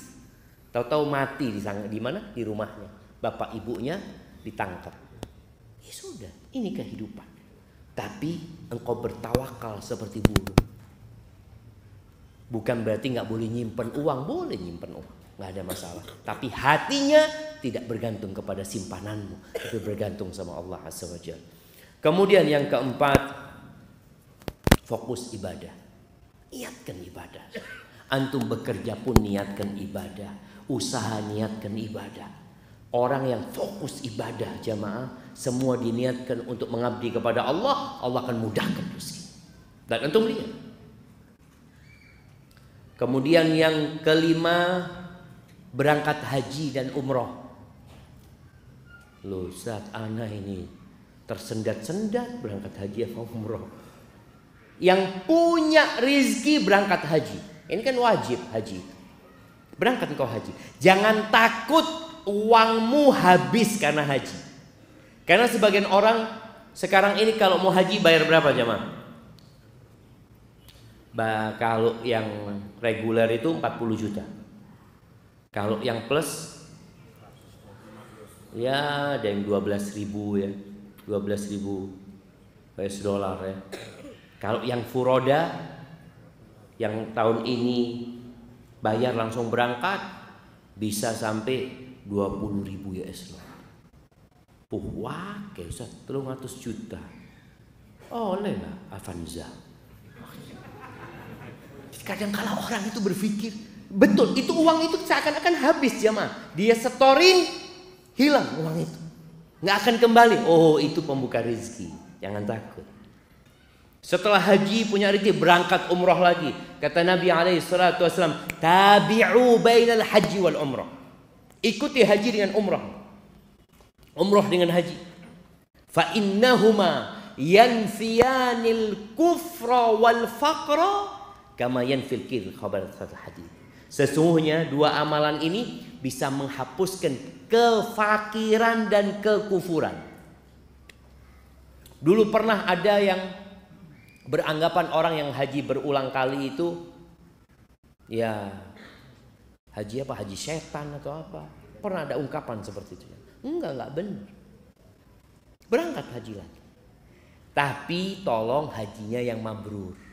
Tahu-tahu mati di mana? Di rumahnya. Bapak ibunya ditangkap. Ya sudah, ini kehidupan. Tapi engkau bertawakal seperti burung. Bukan berarti nggak boleh nyimpen uang, boleh nyimpen uang, nggak ada masalah. Tapi hatinya tidak bergantung kepada simpananmu, tapi bergantung sama Allah Azza wa Jalla. Kemudian yang keempat, fokus ibadah. Niatkan ibadah. Antum bekerja pun niatkan ibadah, usaha niatkan ibadah. Orang yang fokus ibadah jamaah, semua diniatkan untuk mengabdi kepada Allah, Allah akan mudahkan rezeki. Dan antum lihat. Kemudian yang kelima, berangkat haji dan umroh. Loh Ustaz, ana ini tersendat-sendat berangkat haji atau umroh. Yang punya rizki berangkat haji. Ini kan wajib haji. Berangkat engkau haji. Jangan takut uangmu habis karena haji. Karena sebagian orang sekarang ini kalau mau haji bayar berapa jemaah? Kalau yang reguler itu 40 juta. Kalau yang plus ya ada yang 12.000 ya. 12.000 US dollar ya. Kalau yang furoda yang tahun ini bayar langsung berangkat bisa sampai 20.000 US dollar. Wah, kayak Ustaz 300 juta. Oleh lah Avanza. Kadang kala orang itu berpikir, betul itu uang itu seakan-akan habis jemaah. Dia setorin, hilang uang itu. Nggak akan kembali. Oh, itu pembuka rezeki. Jangan takut. Setelah haji punya rezeki berangkat umroh lagi. Kata Nabi SAW, tabi'u bainal haji wal umroh. Ikuti haji dengan umroh. Umroh dengan haji. Fa innahuma yanfiyanil kufra wal faqra kama yanfil kir khabar hadis. Sesungguhnya dua amalan ini bisa menghapuskan kefakiran dan kekufuran. Dulu pernah ada yang beranggapan orang yang haji berulang kali itu ya haji apa? Haji setan atau apa? Pernah ada ungkapan seperti itu. Enggak benar. Berangkat haji lagi. Tapi tolong hajinya yang mabrur.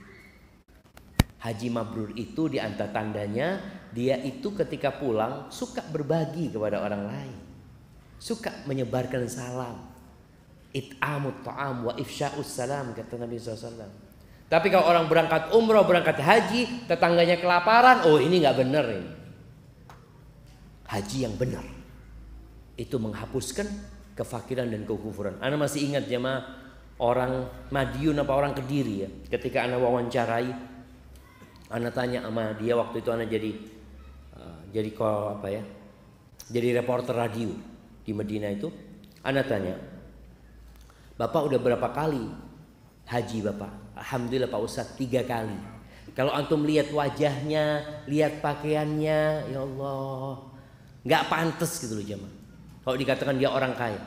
Haji mabrur itu di antara tandanya dia itu ketika pulang suka berbagi kepada orang lain. Suka menyebarkan salam. It'amut ta'am wa ifsya'us salam kata Nabi SAW. Tapi kalau orang berangkat umroh, berangkat haji, tetangganya kelaparan, oh ini nggak benar ini. Haji yang benar itu menghapuskan kefakiran dan kekufuran. Ana masih ingat jemaah orang Madiun apa orang Kediri ya. Ketika ana wawancarai, ana tanya sama dia waktu itu ana jadi jadi reporter radio di Medina itu. Ana tanya, Bapak udah berapa kali haji Bapak? Alhamdulillah Pak Ustadz 3 kali. Kalau antum lihat wajahnya, lihat pakaiannya, ya Allah, nggak pantas gitu loh jemaah. Kalau dikatakan dia orang kaya,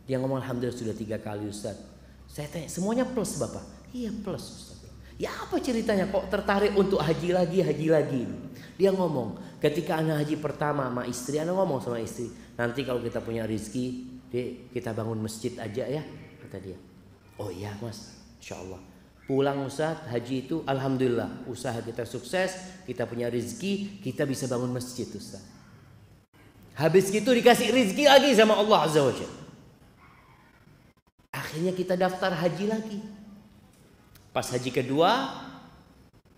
dia ngomong Alhamdulillah sudah 3 kali Ustadz. Saya tanya semuanya plus Bapak? Iya plus Ustadz. Ya apa ceritanya kok tertarik untuk haji lagi? Dia ngomong ketika anak haji pertama sama istri, anak ngomong sama istri, nanti kalau kita punya rezeki, kita bangun masjid aja ya, kata dia. Oh iya mas, insya Allah. Pulang Ustadz haji itu alhamdulillah usaha kita sukses, kita punya rezeki, kita bisa bangun masjid Ustadz. Habis itu dikasih rezeki lagi sama Allah Azza wa Jalla. Akhirnya kita daftar haji lagi. Pas haji kedua,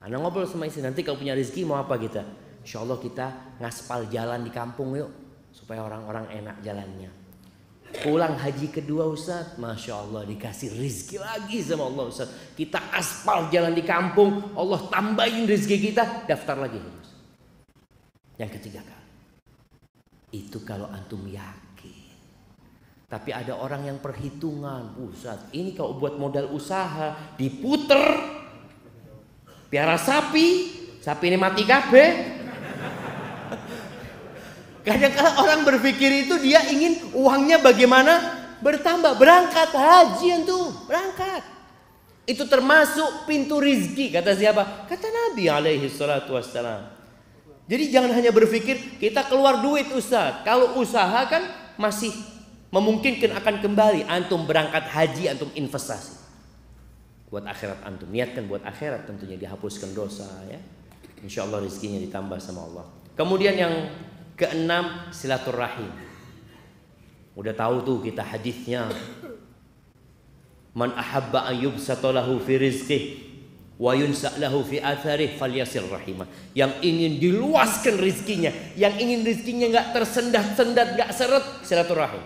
anak ngobrol sama istri, nanti kalau punya rezeki mau apa kita? Insya Allah kita ngaspal jalan di kampung yuk, supaya orang-orang enak jalannya. Pulang haji kedua Ustaz, Masya Allah dikasih rezeki lagi sama Allah Ustaz. Kita aspal jalan di kampung, Allah tambahin rezeki kita, daftar lagi. Yang ketiga kali. Itu kalau antum yakin. Tapi ada orang yang perhitungan, Ustaz, ini kalau buat modal usaha diputer, piara sapi ini mati kabeh. Kadang-kadang orang berpikir itu dia ingin uangnya bagaimana bertambah. Berangkat haji antum, berangkat. Itu termasuk pintu rizki, kata siapa? Kata Nabi alaihi salatu wassalam. Jadi jangan hanya berpikir kita keluar duit Ustaz. Kalau usaha kan masih memungkinkan akan kembali. Antum berangkat haji, antum investasi buat akhirat antum. Niatkan buat akhirat, tentunya dihapuskan dosa ya. Insya Allah rezekinya ditambah sama Allah. Kemudian yang keenam, silaturahim. Udah tahu tuh kita hadisnya. Man ahabba an yubsata lahu fi rizqihi wa yunsa lahu fi atharih falyasir rahimah. Yang ingin diluaskan rezekinya, yang ingin rezekinya enggak tersendat-sendat, enggak seret, silaturahim.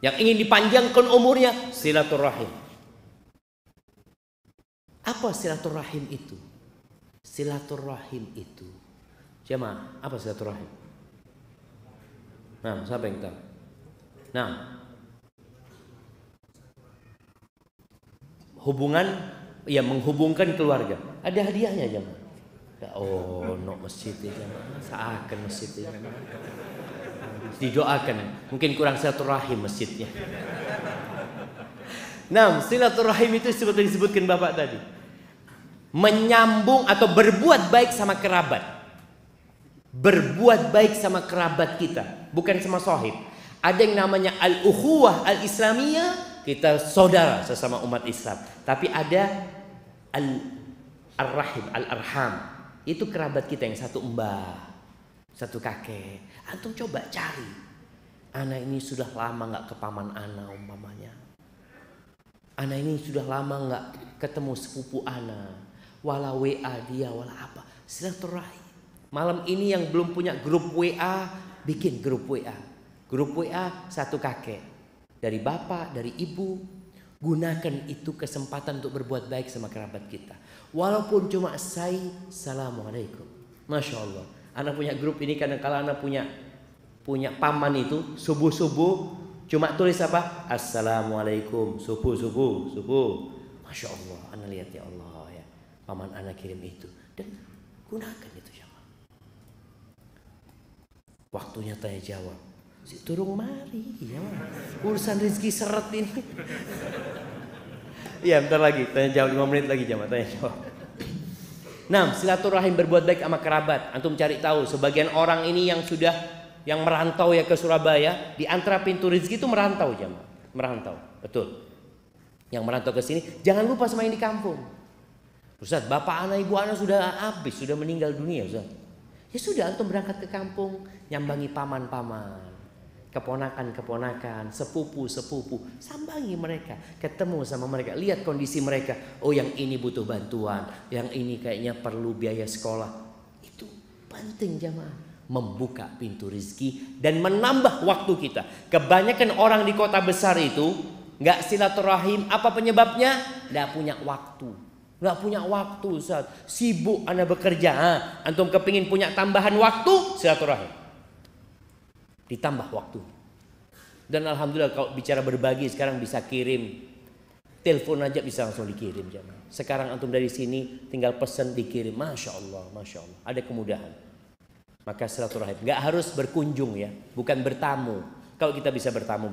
Yang ingin dipanjangkan umurnya, silaturahim. Apa silaturahim itu? Silaturahim itu, jemaah, apa silaturahim? Nah, siapa yang tahu? Nah, hubungan, ya menghubungkan keluarga. Ada hadiahnya jemaah. Oh, no masjid ya jemaah. Seakan masjid ya. Didoakan, mungkin kurang silaturahim masjidnya. Nah, silaturahim itu seperti disebutkan Bapak tadi. Menyambung atau berbuat baik sama kerabat. Berbuat baik sama kerabat kita, bukan sama sahib. Ada yang namanya al-ukhuwah al-islamiyah, kita saudara sesama umat Islam. Tapi ada al-rahim, al-arham. Itu kerabat kita yang satu mbah, satu kakek. Antum coba cari. Anak ini sudah lama nggak ke paman ana umpamanya. Anak ini sudah lama nggak ketemu sepupu ana. Wala WA dia, wala apa. Silaturahim. Malam ini yang belum punya grup WA, bikin grup WA. Grup WA satu kakek. Dari bapak, dari ibu. Gunakan itu kesempatan untuk berbuat baik sama kerabat kita. Walaupun cuma assalamualaikum. Masya Allah. Anak punya grup ini kadang-kala anak punya paman itu. Subuh-subuh cuma tulis apa? Assalamualaikum. Subuh. Masya Allah. Anak lihat ya Allah ya. Paman anak kirim itu. Dan gunakan itu ya. Waktunya tanya jawab. Si turung mari ya. Urusan rezeki seret ini. Iya bentar lagi. Tanya jawab 5 menit lagi jamaah. Tanya jawab. Nah, silaturahim berbuat baik sama kerabat. Antum cari tahu. Sebagian orang ini yang merantau ya ke Surabaya. Di antara pintu rezeki itu merantau jamaah. Merantau. Betul. Yang merantau ke sini. Jangan lupa sama yang di kampung. Ustaz, bapak anak ibu anak sudah habis. Sudah meninggal dunia Ustaz. Ya sudah, antum berangkat ke kampung, nyambangi paman-paman, keponakan-keponakan, sepupu-sepupu, sambangi mereka, ketemu sama mereka, lihat kondisi mereka. Oh, yang ini butuh bantuan, yang ini kayaknya perlu biaya sekolah. Itu penting jamaah, membuka pintu rezeki dan menambah waktu kita. Kebanyakan orang di kota besar itu nggak silaturahim. Apa penyebabnya? Nggak punya waktu. Nggak punya waktu Ustaz. Sibuk Anda bekerja. Antum kepingin punya tambahan waktu, silaturahim. Ditambah waktu. Dan alhamdulillah kalau bicara berbagi sekarang bisa kirim. Telepon aja bisa langsung dikirim jamaah. Sekarang antum dari sini tinggal pesan dikirim. Masya Allah, Masya Allah. Ada kemudahan. Maka silaturahim. Nggak harus berkunjung ya. Bukan bertamu. Kalau kita bisa bertamu,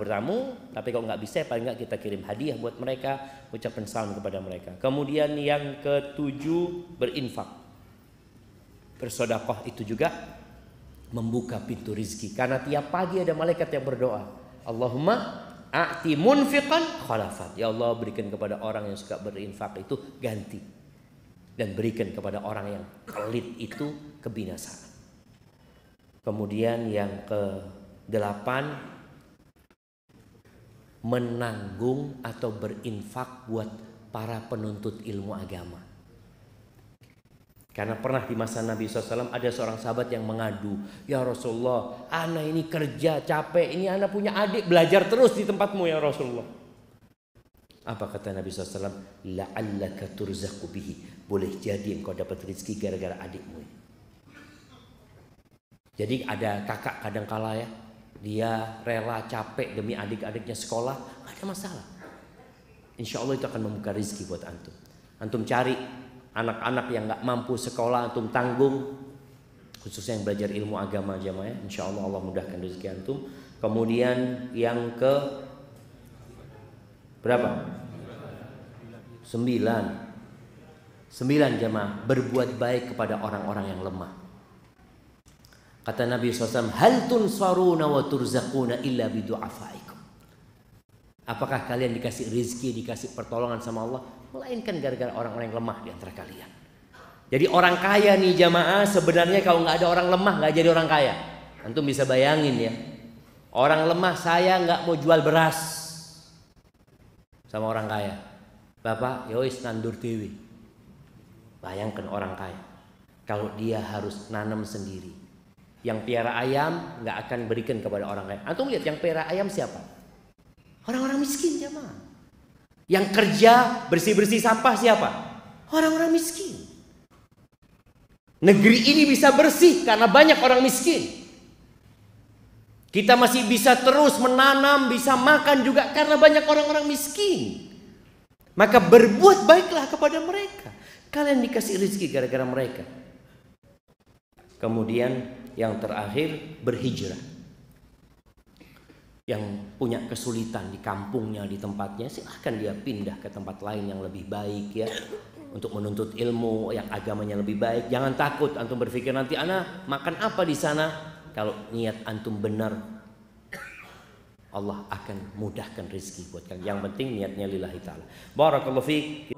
tapi kalau nggak bisa, paling nggak kita kirim hadiah buat mereka, ucapan salam kepada mereka. Kemudian yang ketujuh, berinfak. Bersedekah itu juga membuka pintu rizki. Karena tiap pagi ada malaikat yang berdoa, Allahumma a'ti munfiqan khalafat. Ya Allah, berikan kepada orang yang suka berinfak itu ganti. Dan berikan kepada orang yang pelit itu kebinasaan. Kemudian yang ke-8, menanggung atau berinfak buat para penuntut ilmu agama. Karena pernah di masa Nabi SAW ada seorang sahabat yang mengadu, ya Rasulullah, anak ini kerja capek, ini anak punya adik belajar terus di tempatmu ya Rasulullah. Apa kata Nabi SAW? La'allaka turzaqu bihi. Boleh jadi engkau dapat rezeki gara-gara adikmu. Jadi ada kakak kadangkala ya, dia rela capek demi adik-adiknya sekolah, gak ada masalah. Insya Allah itu akan membuka rezeki buat antum. Antum cari anak-anak yang gak mampu sekolah, antum tanggung, khususnya yang belajar ilmu agama jamaah ya. Insya Allah Allah mudahkan rezeki antum. Kemudian yang ke berapa? 9 jamaah, berbuat baik kepada orang-orang yang lemah. Kata Nabi SAW, hal tunsaruna wa turzaquna illa bidu'afaikum. Apakah kalian dikasih rizki, dikasih pertolongan sama Allah, melainkan gara-gara orang-orang yang lemah di antara kalian. Jadi orang kaya nih jamaah, sebenarnya kalau nggak ada orang lemah nggak jadi orang kaya. Antum bisa bayangin ya, orang lemah, saya nggak mau jual beras sama orang kaya. Bapak, yowis nandur dewi. Bayangkan orang kaya, kalau dia harus nanam sendiri. Yang piara ayam nggak akan berikan kepada orang kaya. Antum lihat yang piara ayam siapa? Orang-orang miskin jamaah. Yang kerja bersih-bersih sampah siapa? Orang-orang miskin. Negeri ini bisa bersih karena banyak orang miskin. Kita masih bisa terus menanam, bisa makan juga karena banyak orang-orang miskin. Maka berbuat baiklah kepada mereka. Kalian dikasih rezeki gara-gara mereka. Kemudian yang terakhir, berhijrah. Yang punya kesulitan di kampungnya, di tempatnya, silahkan dia pindah ke tempat lain yang lebih baik ya, untuk menuntut ilmu yang agamanya lebih baik. Jangan takut antum berpikir nanti ana makan apa di sana. Kalau niat antum benar, Allah akan mudahkan rezeki buat kalian. Yang penting niatnya lillahi ta'ala. Barakallahu fiik.